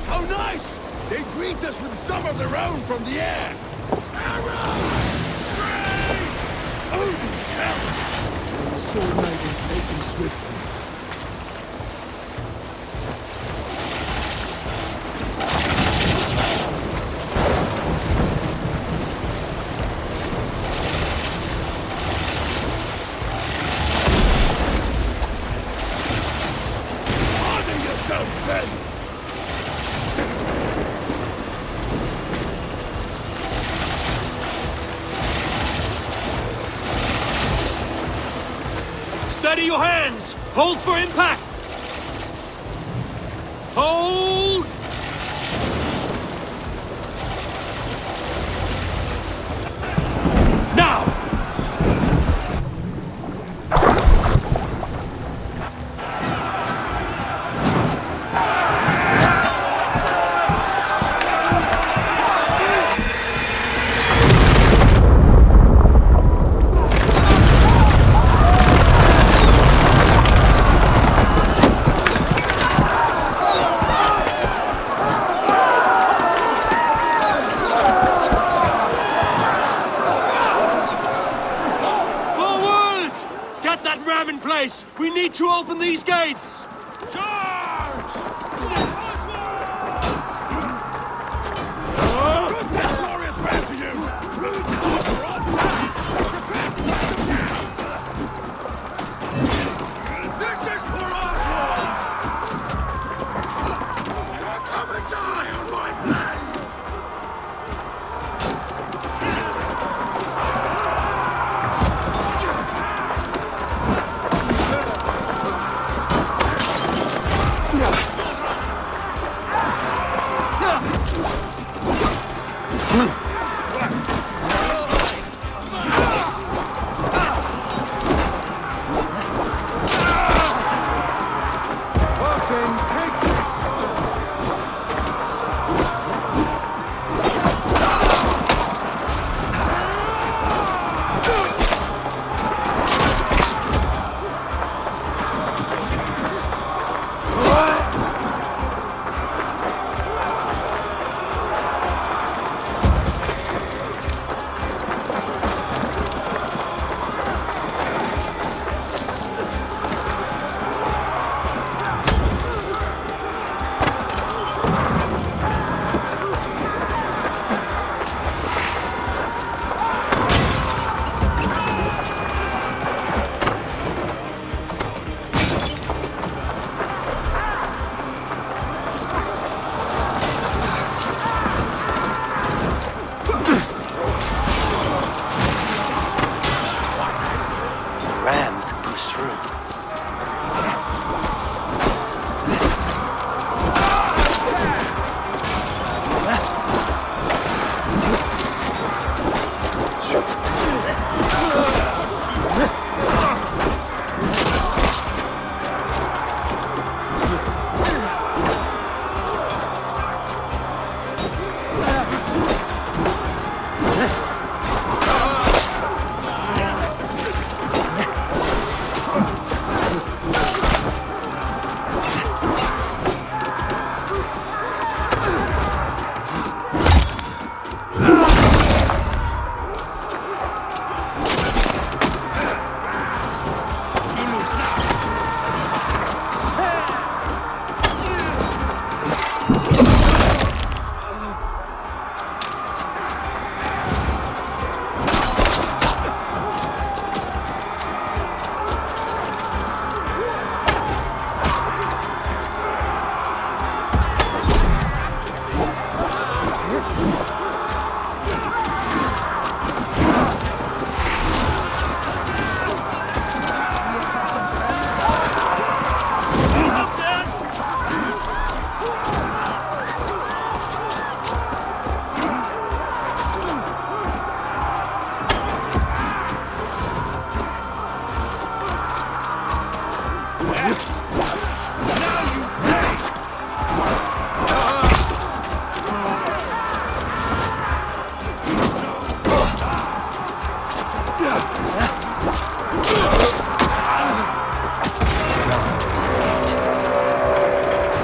How nice! They greet us with some of their own from the air! Arrows! Brave! Odin's help! The sword knight is taken swiftly. Steady your hands! Hold for impact! Hold! Now! In place! We need to open these gates! Charge! Good, this glorious man to use! Rude's doors are on time! This is for Oswald! Come and die on my blade!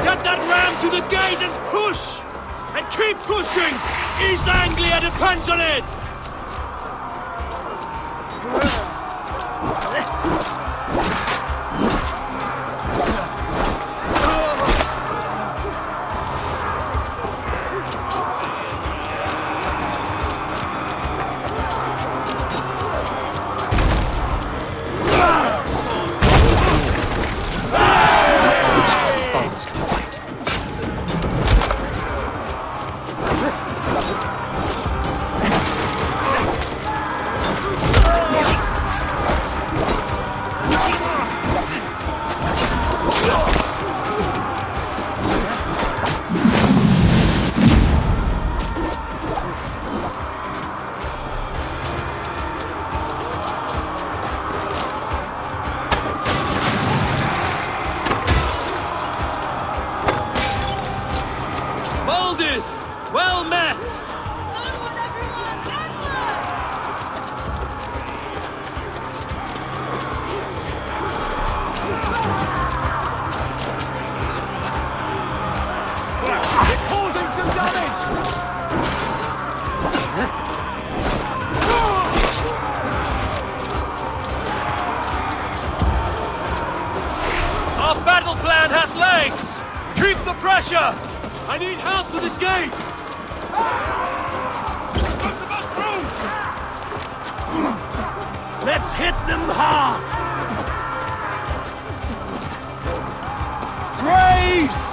Get that ram to the gate and push! And keep pushing! East Anglia depends on it! Well met! Onward, everyone! Onward! It's causing some damage! Our battle plan has legs! Keep the pressure! I need help with this gate! Let's hit them hard! Brace!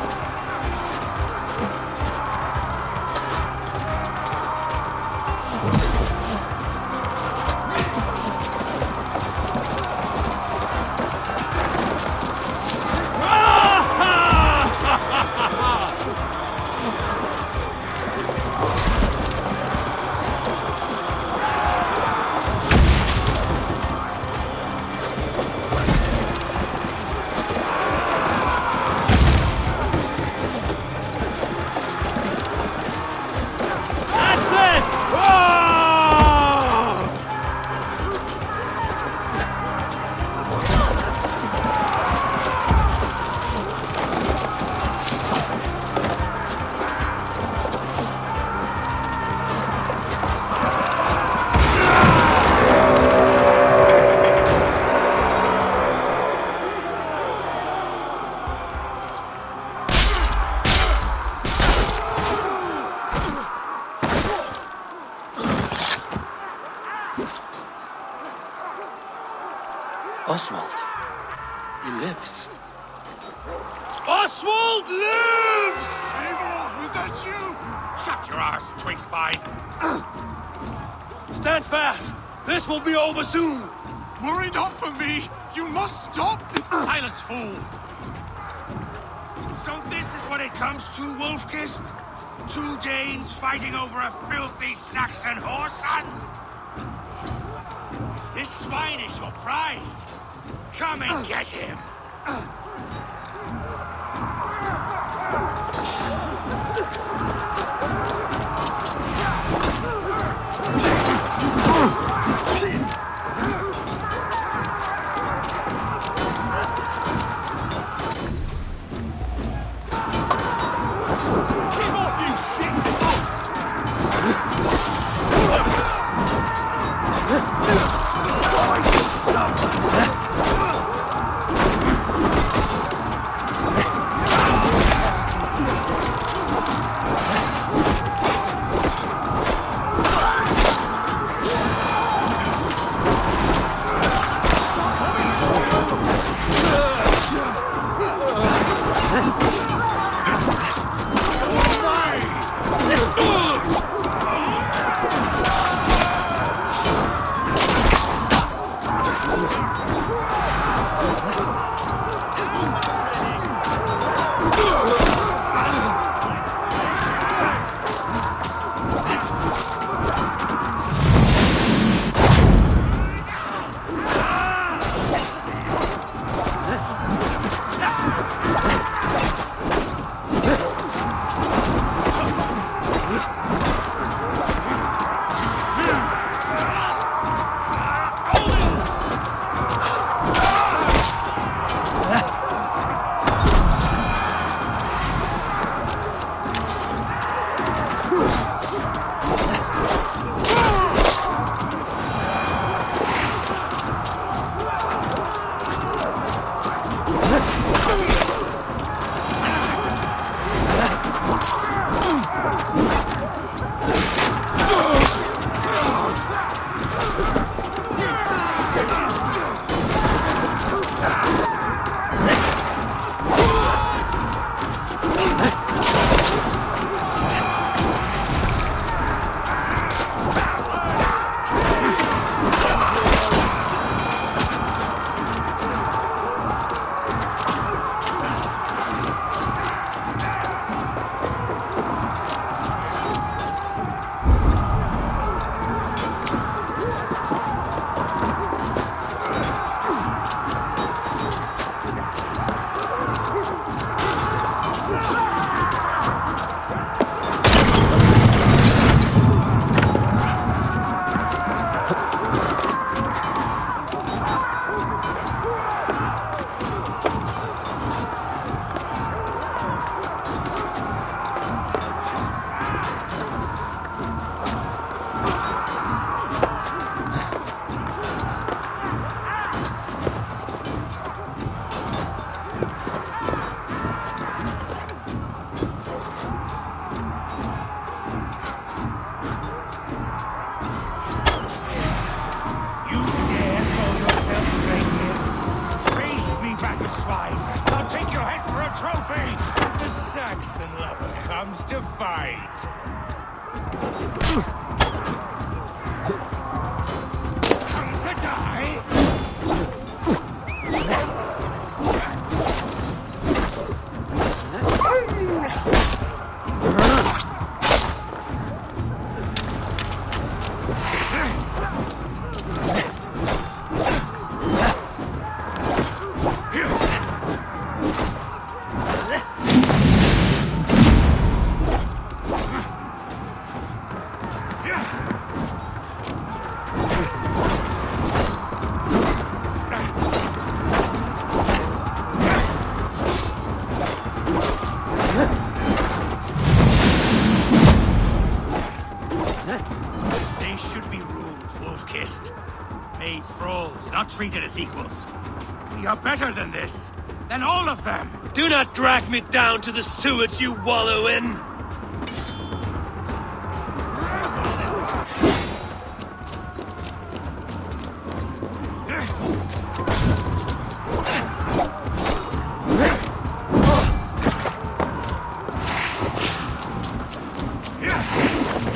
Oswald. He lives. Oswald lives! Eivor, was that you? Shut your ass, twig spine. Stand fast! This will be over soon! Worry not for me. You must stop. Silence, fool. So this is what it comes to, Wolfkist? 2 Danes fighting over a filthy Saxon whoreson? If this swine is your prize, come and get him. trophy! The Saxon lover comes to fight. Come to die? Not treated as equals. We are better than this. Than all of them. Do not drag me down to the sewage you wallow in!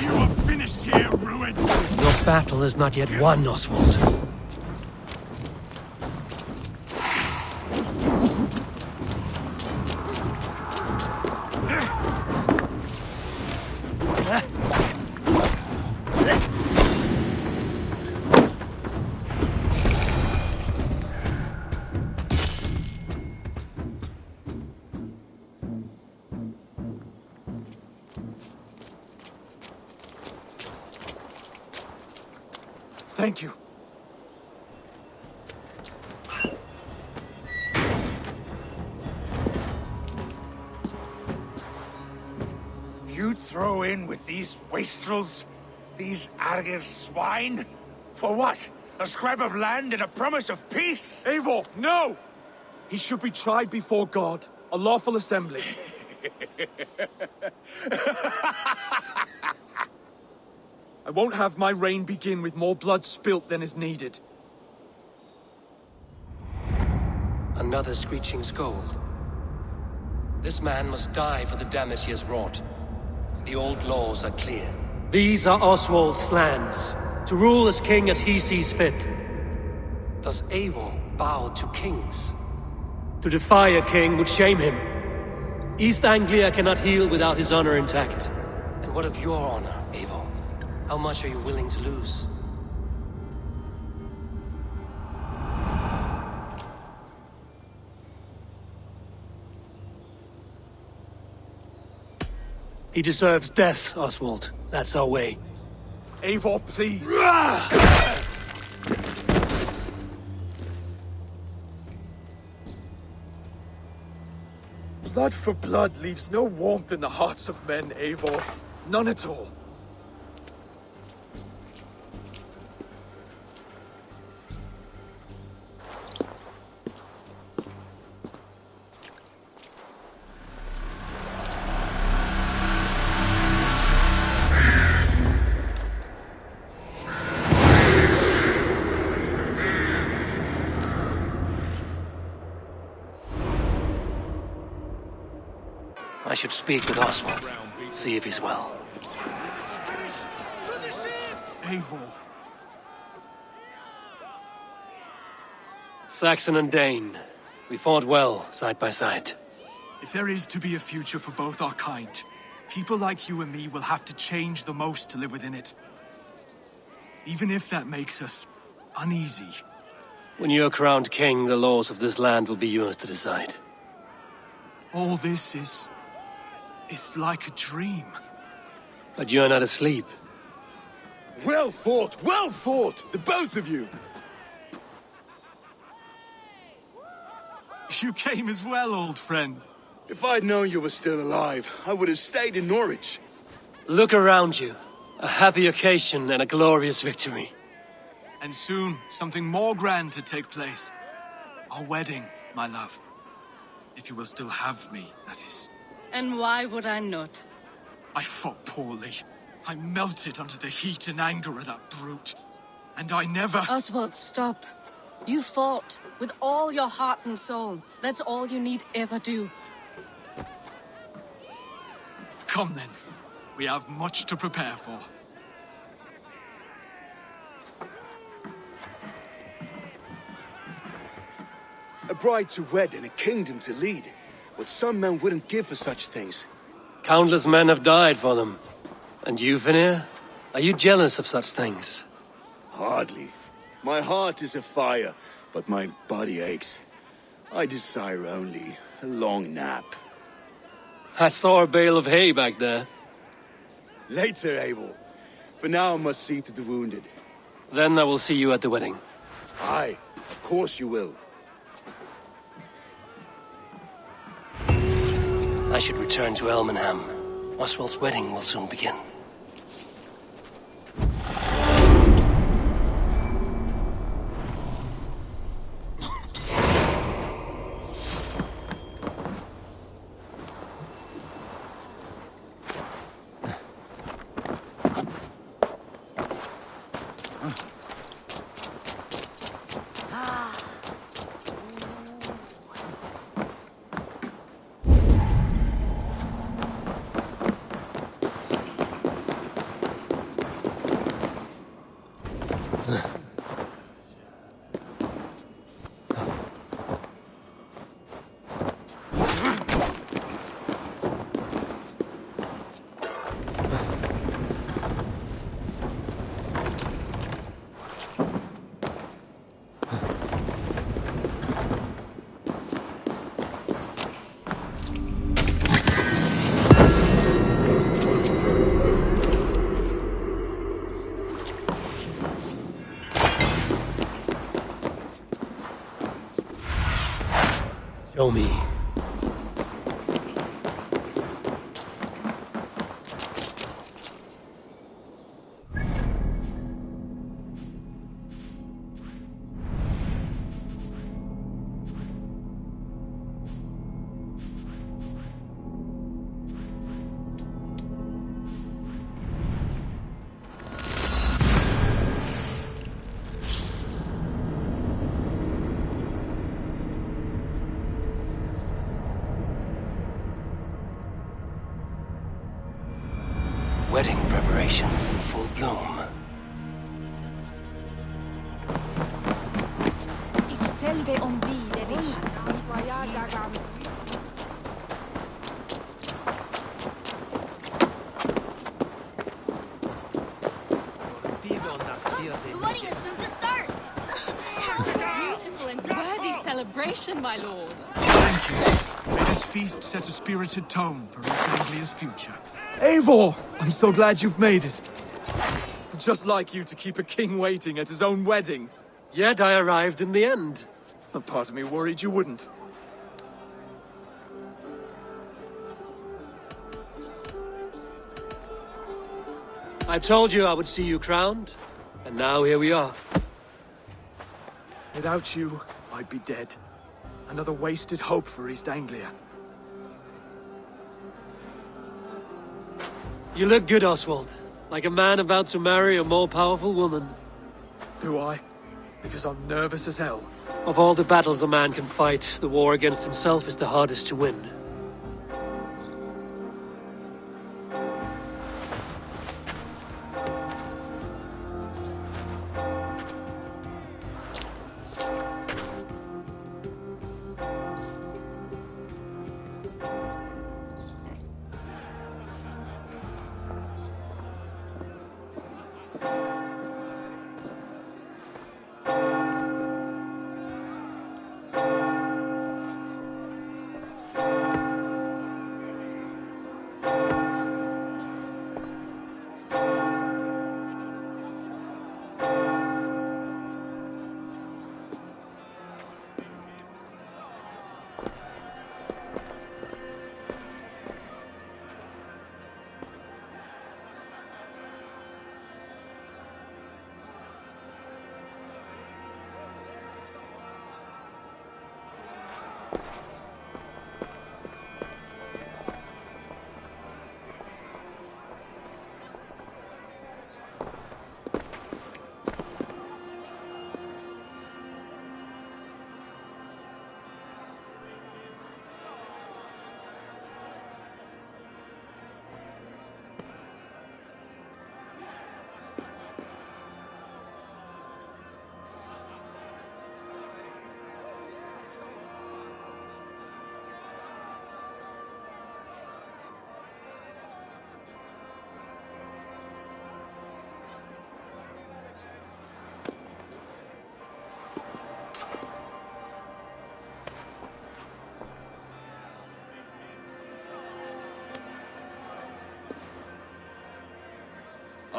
You are finished here, Ruin. Your battle is not yet won, Oswald. Thank you. You'd throw in with these wastrels? These Argir swine? For what? A scrap of land and a promise of peace? Eivor, no! He should be tried before God, a lawful assembly. I won't have my reign begin with more blood spilt than is needed. Another screeching scold. This man must die for the damage he has wrought. The old laws are clear. These are Oswald's lands, to rule as king as he sees fit. Does Eivor bow to kings? To defy a king would shame him. East Anglia cannot heal without his honor intact. And what of your honor, Eivor? How much are you willing to lose? He deserves death, Oswald. That's our way. Eivor, please. Blood for blood leaves no warmth in the hearts of men, Eivor. None at all. I should speak with Oswald. See if he's well. Eivor. Saxon and Dane. We fought well, side by side. If there is to be a future for both our kind, people like you and me will have to change the most to live within it. Even if that makes us uneasy. When you're crowned king, the laws of this land will be yours to decide. All this is like a dream. But you're not asleep. Well fought, the both of you! You came as well, old friend. If I'd known you were still alive, I would have stayed in Norwich. Look around you. A happy occasion and a glorious victory. And soon, something more grand to take place. Our wedding, my love. If you will still have me, that is. And why would I not? I fought poorly. I melted under the heat and anger of that brute. And I never... Oswald, stop. You fought with all your heart and soul. That's all you need ever do. Come then. We have much to prepare for. A bride to wed and a kingdom to lead. What some men wouldn't give for such things. Countless men have died for them. And you, Vanir? Are you jealous of such things? Hardly. My heart is afire, but my body aches. I desire only a long nap. I saw a bale of hay back there. Later, Abel. For now, I must see to the wounded. Then I will see you at the wedding. Aye, of course you will. I should return to Elmenham. Oswald's wedding will soon begin. Show me. Wedding preparations in full bloom. Ich selbe om videre. The wedding is soon to start. Beautiful and worthy celebration, my lord. Thank you. May this feast set a spirited tone for East Anglia's future. Eivor! I'm so glad you've made it. Just like you to keep a king waiting at his own wedding. Yet I arrived in the end. A part of me worried you wouldn't. I told you I would see you crowned, and now here we are. Without you, I'd be dead. Another wasted hope for East Anglia. You look good, Oswald. Like a man about to marry a more powerful woman. Do I? Because I'm nervous as hell. Of all the battles a man can fight, the war against himself is the hardest to win.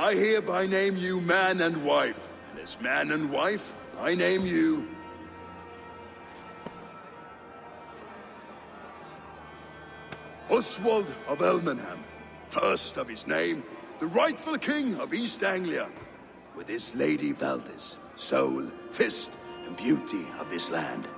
I hereby name you man and wife. And as man and wife, I name you... Oswald of Elmenham, first of his name, the rightful king of East Anglia, with his lady Valdis, soul, fist, and beauty of this land.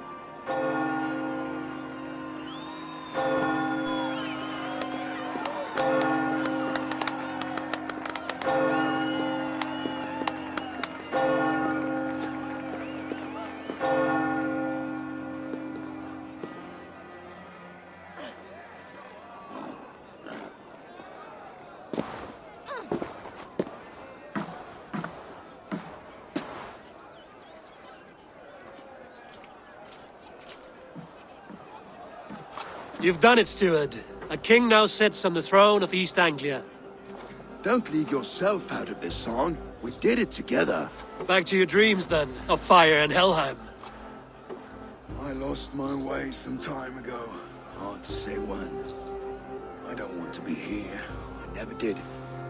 You've done it, steward. A king now sits on the throne of East Anglia. Don't leave yourself out of this song. We did it together. Back to your dreams, then, of fire and Helheim. I lost my way some time ago. Hard to say when. I don't want to be here. I never did.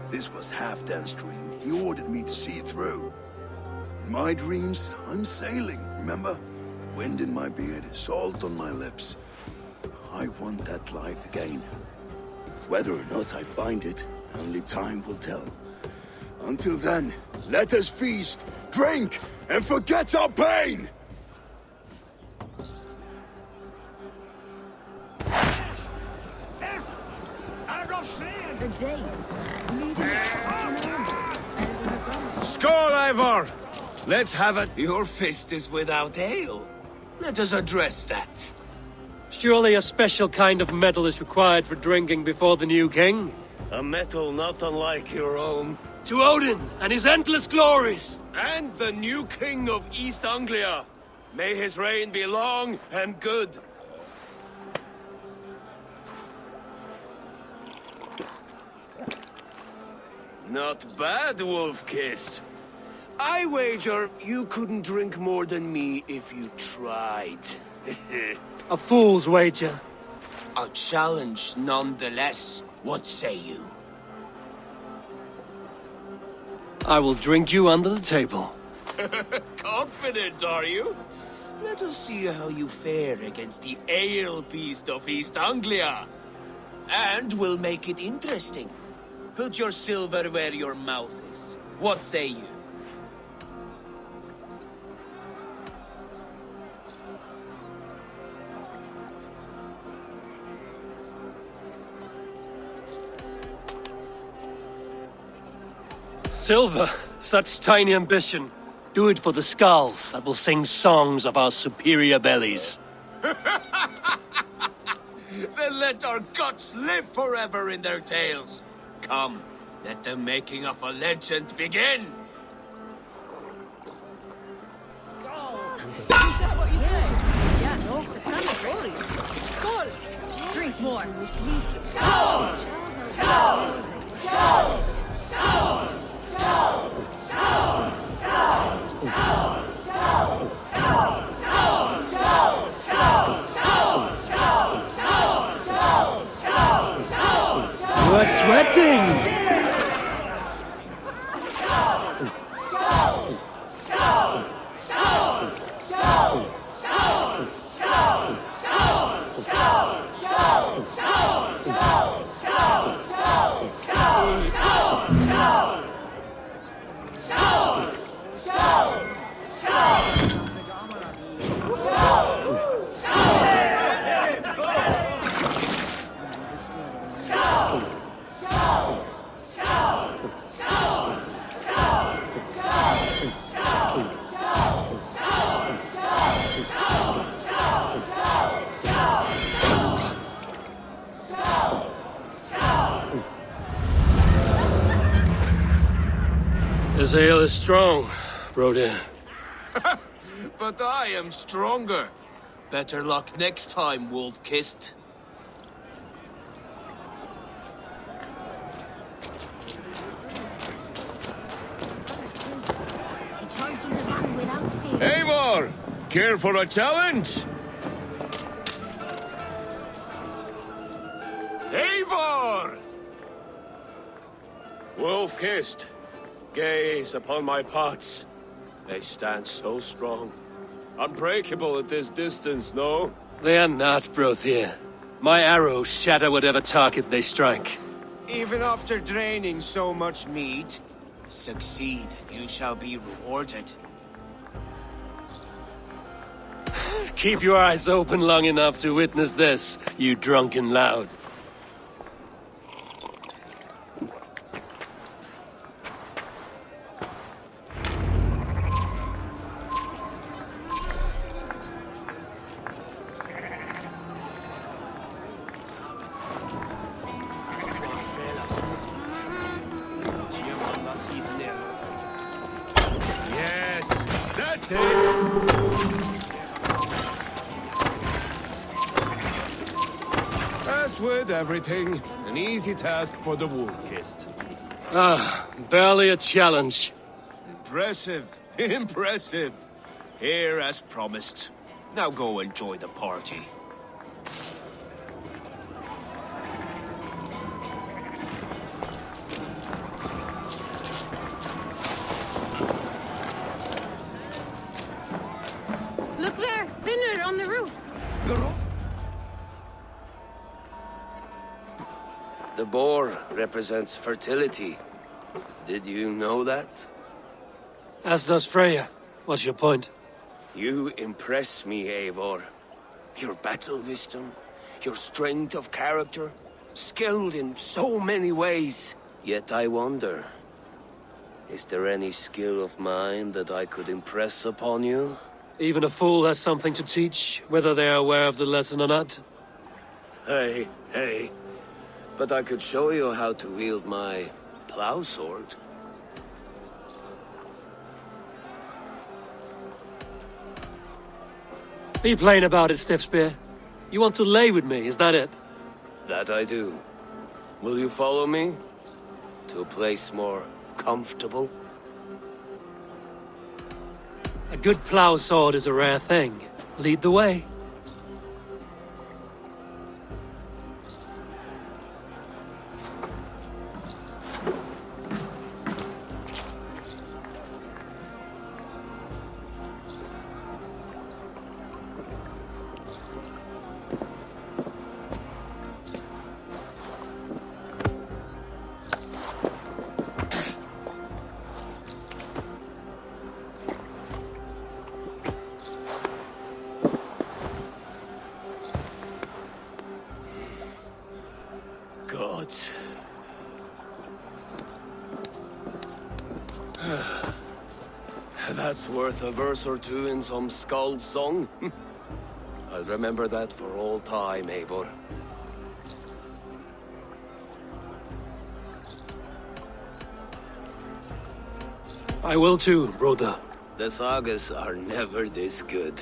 This was Halfdan's dream. He ordered me to see it through. In my dreams, I'm sailing, remember? Wind in my beard, salt on my lips. I want that life again. Whether or not I find it, only time will tell. Until then, let us feast, drink, and forget our pain! The day. Skål, Ivar! Let's have it. Your fist is without ale. Let us address that. Surely a special kind of metal is required for drinking before the new king? A metal not unlike your own. To Odin and his endless glories! And the new king of East Anglia. May his reign be long and good. Not bad, Wolf-Kissed. I wager you couldn't drink more than me if you tried. A fool's wager. A challenge nonetheless. What say you? I will drink you under the table. Confident, are you? Let us see how you fare against the ale beast of East Anglia. And we'll make it interesting. Put your silver where your mouth is. What say you? Silver, such tiny ambition. Do it for the skulls that will sing songs of our superior bellies. Then let our guts live forever in their tails. Come, let the making of a legend begin. Skull. Is that what you said? Yes, to some glory. Skull. Drink more. Skull! Skull! Skull! Skull! Skull! Skull! You are sweating! This ale is strong, Brody. But I am stronger. Better luck next time, Wolf-Kissed. Eivor! Care for a challenge? Eivor! Wolf-Kissed, Gaze upon my pots. They stand so strong. Unbreakable at this distance, no? They are not, Brothir. My arrows shatter whatever target they strike. Even after draining so much meat, succeed and you shall be rewarded. Keep your eyes open long enough to witness this, you drunken loud. Yes, that's it! As with everything, an easy task for the wound-kissed. Barely a challenge. Impressive, impressive. Here as promised. Now go enjoy the party. Look there! Thinner on the roof! The boar represents fertility. Did you know that? As does Freya. What's your point? You impress me, Eivor. Your battle wisdom, your strength of character, skilled in so many ways. Yet I wonder, is there any skill of mine that I could impress upon you? Even a fool has something to teach, whether they are aware of the lesson or not. Hey. But I could show you how to wield my plow sword. Be plain about it, Stiffspear. You want to lay with me, is that it? That I do. Will you follow me? To a place more comfortable? A good plow sword is a rare thing. Lead the way. Gods. That's worth a verse or two in some skald song. I'll remember that for all time, Eivor. I will too, brother. The sagas are never this good.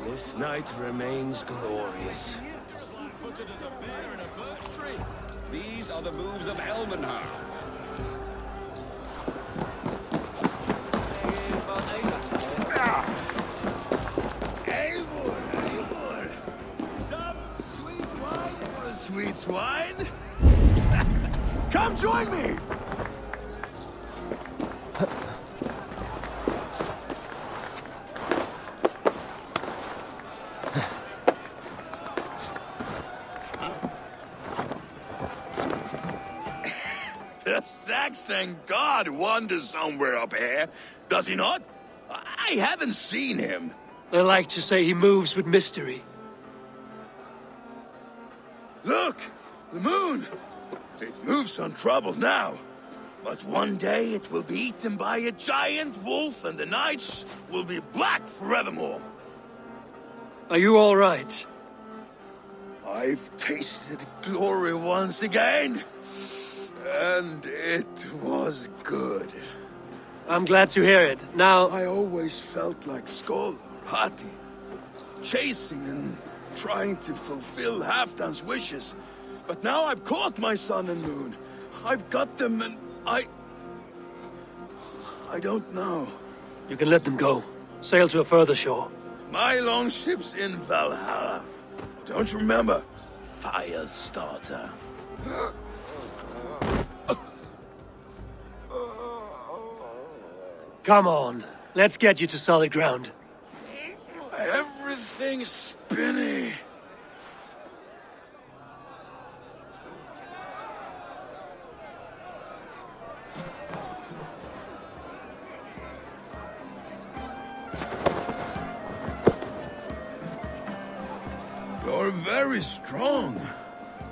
This night remains glorious. Footed as a bear in a birch tree. These are the moves of Elmenhar. Eivor! Some sweet wine for a sweet swine? Come join me! The Saxon god wanders somewhere up here, does he not? I haven't seen him. They like to say he moves with mystery. Look! The moon! It moves untroubled now. But one day it will be eaten by a giant wolf and the nights will be black forevermore. Are you all right? I've tasted glory once again. And it was good. I'm glad to hear it. Now... I always felt like Skoll or Hati. Chasing and trying to fulfill Halfdan's wishes. But now I've caught my sun and moon. I've got them and I don't know. You can let them go. Sail to a further shore. My longship's in Valhalla. Don't you remember? Fire starter. Come on, let's get you to solid ground. Everything's spinny. You're very strong.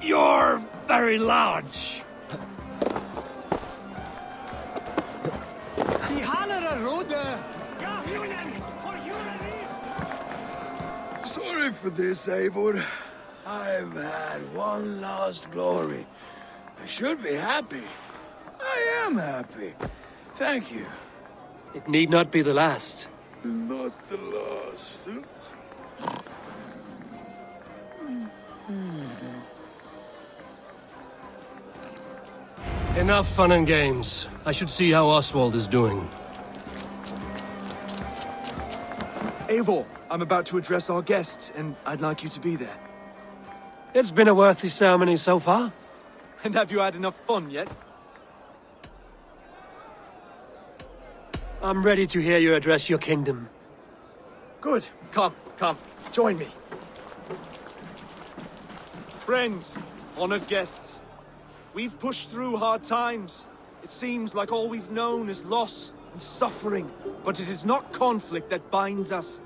You're very large. Sorry for this, Eivor. I've had one last glory. I should be happy. I am happy. Thank you. It need not be the last. Not the last. Enough fun and games. I should see how Oswald is doing. Eivor, I'm about to address our guests, and I'd like you to be there. It's been a worthy ceremony so far. And have you had enough fun yet? I'm ready to hear you address your kingdom. Good. Come, join me. Friends, honored guests, we've pushed through hard times. It seems like all we've known is loss and suffering, but it is not conflict that binds us.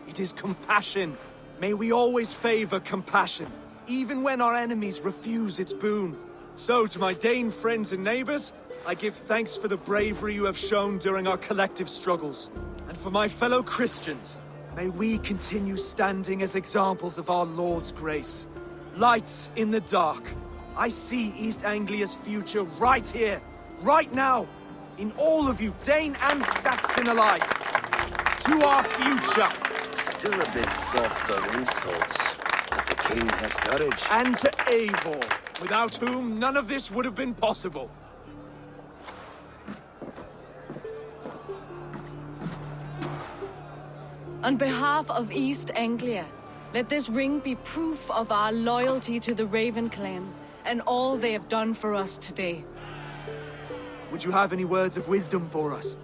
It is compassion. May we always favor compassion, even when our enemies refuse its boon. So, to my Dane friends and neighbors, I give thanks for the bravery you have shown during our collective struggles. And for my fellow Christians, may we continue standing as examples of our Lord's grace. Lights in the dark. I see East Anglia's future right here, right now, in all of you, Dane and Saxon alike. To our future. Still a bit soft on insults, but the king has courage. And to Eivor, without whom none of this would have been possible. On behalf of East Anglia, let this ring be proof of our loyalty to the Raven clan and all they have done for us today. Would you have any words of wisdom for us?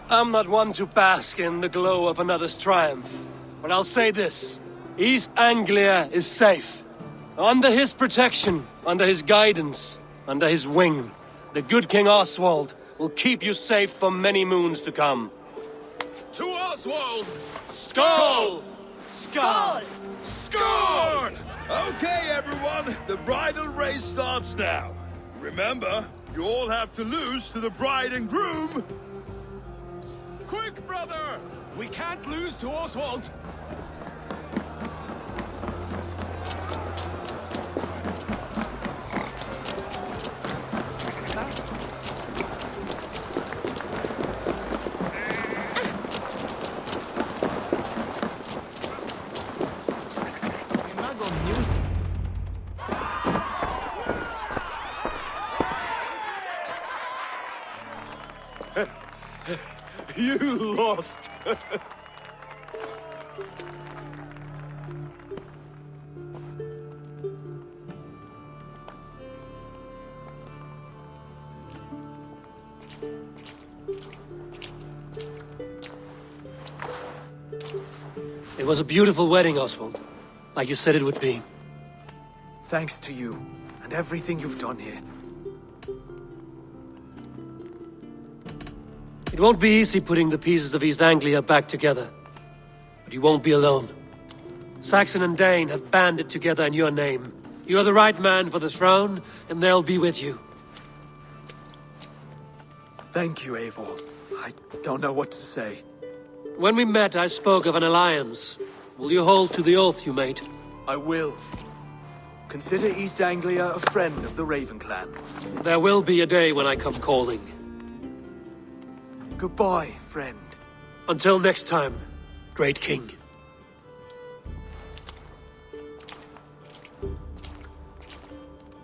I'm not one to bask in the glow of another's triumph, but I'll say this. East Anglia is safe. Under his protection, under his guidance, under his wing, the good King Oswald will keep you safe for many moons to come. To Oswald! Skull! Skull! Score! Okay, everyone, the bridal race starts now. Remember, you all have to lose to the bride and groom. Quick, brother! We can't lose to Oswald. You lost! It was a beautiful wedding, Oswald. Like you said it would be. Thanks to you, and everything you've done here. It won't be easy putting the pieces of East Anglia back together. But you won't be alone. Saxon and Dane have banded together in your name. You're the right man for the throne, and they'll be with you. Thank you, Eivor. I don't know what to say. When we met, I spoke of an alliance. Will you hold to the oath you made? I will. Consider East Anglia a friend of the Raven clan. There will be a day when I come calling. Goodbye, friend. Until next time, great king.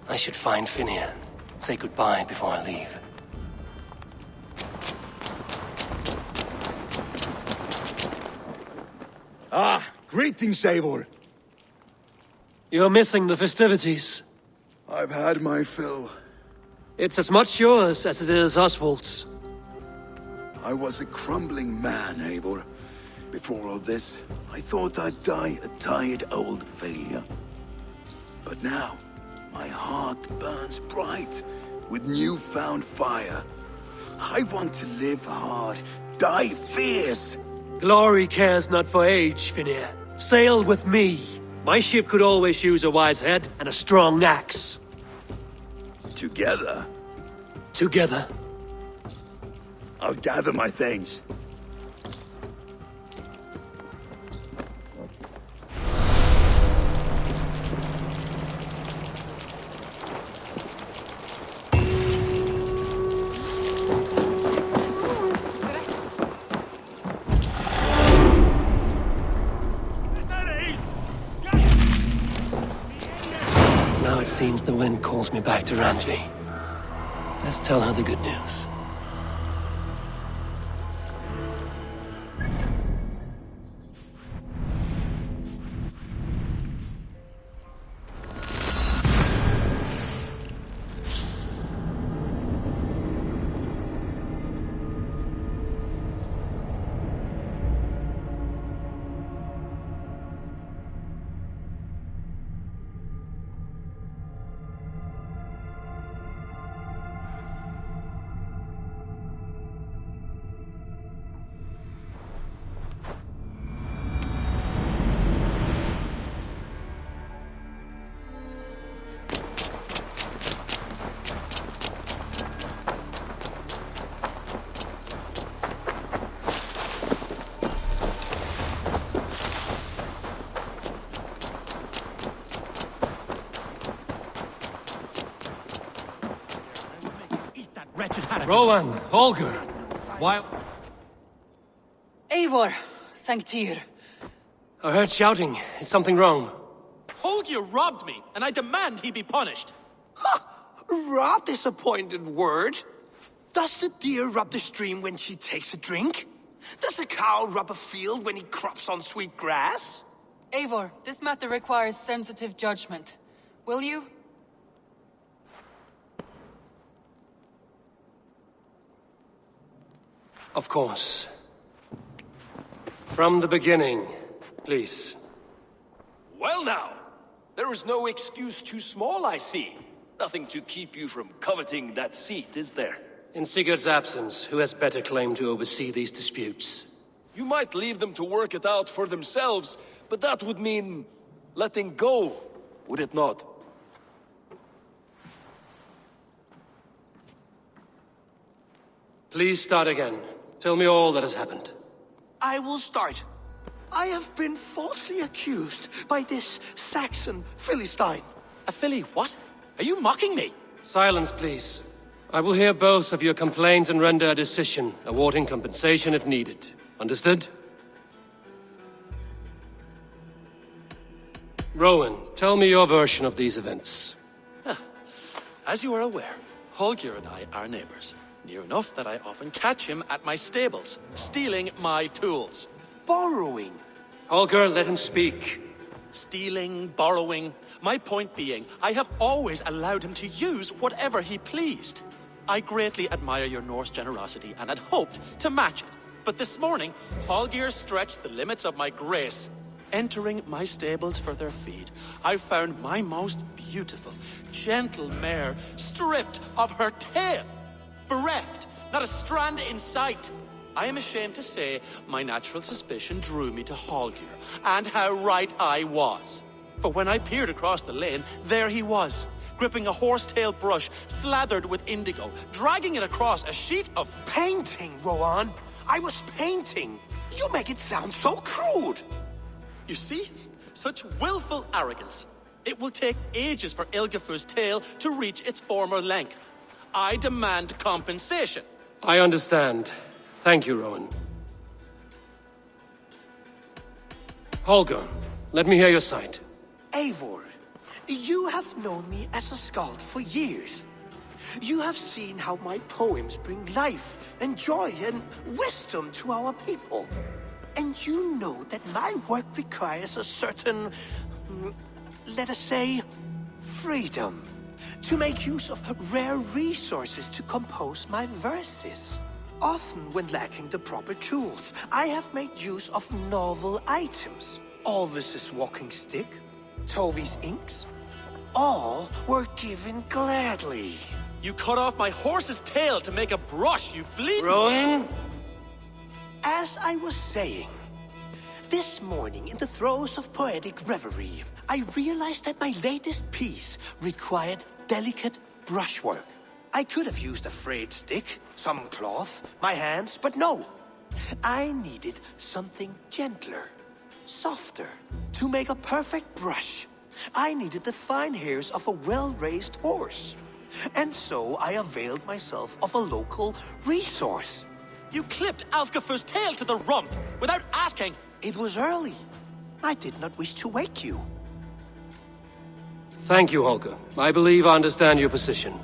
I should find Finir. Say goodbye before I leave. Ah, greetings, Eivor. You're missing the festivities. I've had my fill. It's as much yours as it is Oswald's. I was a crumbling man, Eivor. Before all this, I thought I'd die a tired old failure. But now, my heart burns bright with newfound fire. I want to live hard, die fierce. Glory cares not for age, Finir. Sail with me. My ship could always use a wise head and a strong axe. Together? Together. I'll gather my things. Now it seems the wind calls me back to Ranji. Let's tell her the good news. Rowan, Holger, why... Eivor, thank Tyr. I heard shouting. Is something wrong? Holger robbed me, and I demand he be punished. Raw disappointed word. Does the deer rub the stream when she takes a drink? Does a cow rub a field when he crops on sweet grass? Eivor, this matter requires sensitive judgment. Will you? Of course. From the beginning, please. Well now, there is no excuse too small, I see. Nothing to keep you from coveting that seat, is there? In Sigurd's absence, who has better claim to oversee these disputes? You might leave them to work it out for themselves, but that would mean letting go, would it not? Please start again. Tell me all that has happened. I will start. I have been falsely accused by this Saxon Philistine. A Philly what? Are you mocking me? Silence, please. I will hear both of your complaints and render a decision, awarding compensation if needed. Understood? Rowan, tell me your version of these events. As you are aware, Holger and I are neighbors. Near enough that I often catch him at my stables, stealing my tools. Borrowing. Holger, let him speak. Stealing, borrowing. My point being, I have always allowed him to use whatever he pleased. I greatly admire your Norse generosity and had hoped to match it. But this morning, Holger stretched the limits of my grace. Entering my stables for their feed, I found my most beautiful, gentle mare stripped of her tail. Bereft, not a strand in sight. I am ashamed to say my natural suspicion drew me to Holger, and how right I was. For when I peered across the lane, there he was, gripping a horsetail brush slathered with indigo, dragging it across a sheet of painting, Rowan. I was painting. You make it sound so crude. You see? Such willful arrogance. It will take ages for Ilgefu's tail to reach its former length. I demand compensation. I understand. Thank you, Rowan. Holger, let me hear your side. Eivor, you have known me as a skald for years. You have seen how my poems bring life and joy and wisdom to our people. And you know that my work requires a certain, let us say, freedom. To make use of rare resources to compose my verses. Often when lacking the proper tools, I have made use of novel items. Alvis's walking stick, Tovy's inks, all were given gladly. You cut off my horse's tail to make a brush, you bleed. Rowan? As I was saying, this morning in the throes of poetic reverie, I realized that my latest piece required delicate brushwork. I could have used a frayed stick, some cloth, my hands, but no. I needed something gentler, softer. To make a perfect brush, I needed the fine hairs of a well-raised horse. And so I availed myself of a local resource. You clipped Alfgafur's tail to the rump without asking. It was early. I did not wish to wake you. Thank you, Holger. I believe I understand your position.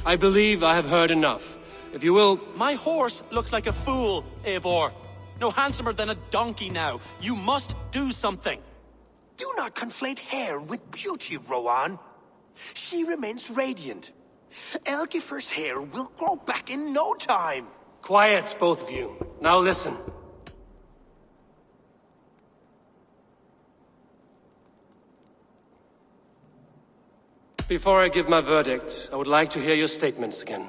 I believe I have heard enough. If you will... My horse looks like a fool, Eivor. No handsomer than a donkey now. You must do something. Do not conflate hair with beauty, Rowan. She remains radiant. Elgifer's hair will grow back in no time. Quiet, both of you. Now listen. Before I give my verdict, I would like to hear your statements again.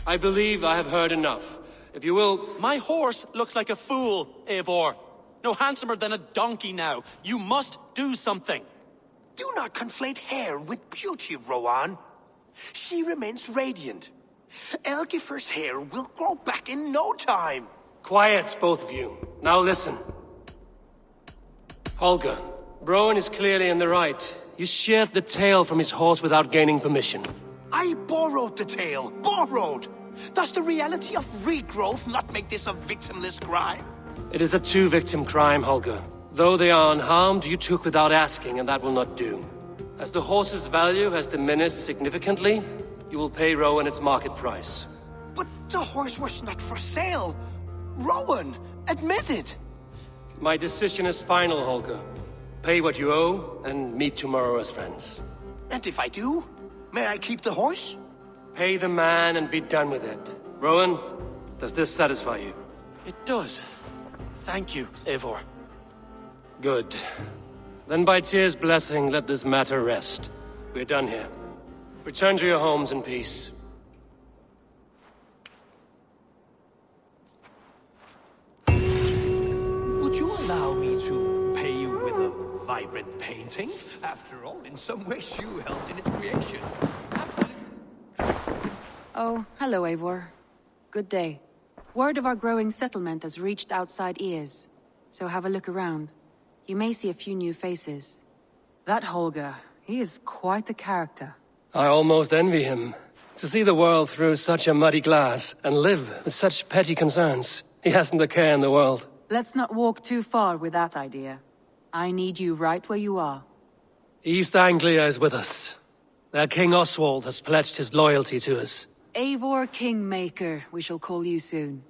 I believe I have heard enough. If you will... My horse looks like a fool, Eivor. No handsomer than a donkey now. You must do something. Do not conflate hair with beauty, Rowan. She remains radiant. Elgifer's hair will grow back in no time. Quiet, both of you. Now listen. Holger, Rowan is clearly in the right. You sheared the tail from his horse without gaining permission. I borrowed the tail. Borrowed! Does the reality of regrowth not make this a victimless crime? It is a two-victim crime, Holger. Though they are unharmed, you took without asking, and that will not do. As the horse's value has diminished significantly, you will pay Rowan its market price. But the horse was not for sale. Rowan, admit it. My decision is final, Holger. Pay what you owe, and meet tomorrow as friends. And if I do, may I keep the horse? Pay the man and be done with it. Rowan, does this satisfy you? It does. Thank you, Eivor. Good. Then by Tyr's blessing, let this matter rest. We're done here. Return to your homes in peace. Would you allow me to pay you with a vibrant painting? After all, in some ways you helped in its creation. Oh, hello, Eivor. Good day. Word of our growing settlement has reached outside ears, so have a look around. You may see a few new faces. That Holger, he is quite a character. I almost envy him. To see the world through such a muddy glass and live with such petty concerns. He hasn't a care in the world. Let's not walk too far with that idea. I need you right where you are. East Anglia is with us. Their King Oswald has pledged his loyalty to us. Eivor Kingmaker, we shall call you soon.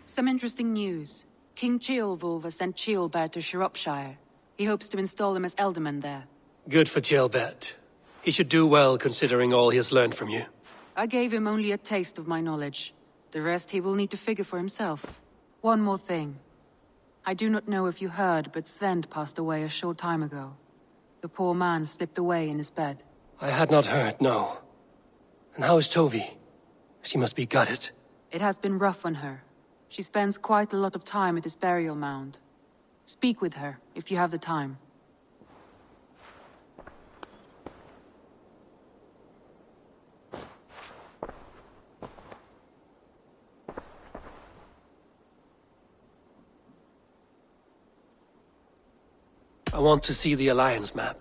Some interesting news. King Ceolwulf has sent Ceolbert to Shropshire. He hopes to install him as Elderman there. Good for Ceolbert. He should do well considering all he has learned from you. I gave him only a taste of my knowledge. The rest he will need to figure for himself. One more thing. I do not know if you heard, but Svend passed away a short time ago. The poor man slipped away in his bed. I had not heard, no. And how is Tovy? She must be gutted. It has been rough on her. She spends quite a lot of time at his burial mound. Speak with her, if you have the time. I want to see the Alliance map.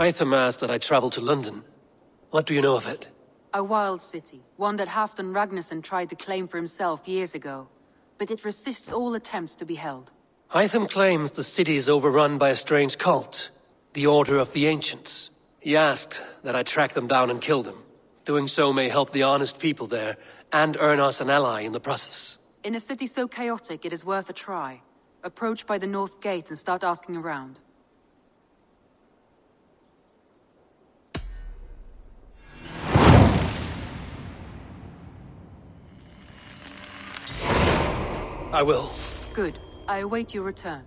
Hytham asked that I travel to London. What do you know of it? A wild city, one that Halfdan Ragnarsson tried to claim for himself years ago. But it resists all attempts to be held. Hytham claims the city is overrun by a strange cult, the Order of the Ancients. He asked that I track them down and kill them. Doing so may help the honest people there, and earn us an ally in the process. In a city so chaotic, it is worth a try. Approach by the North Gate and start asking around. I will. Good. I await your return.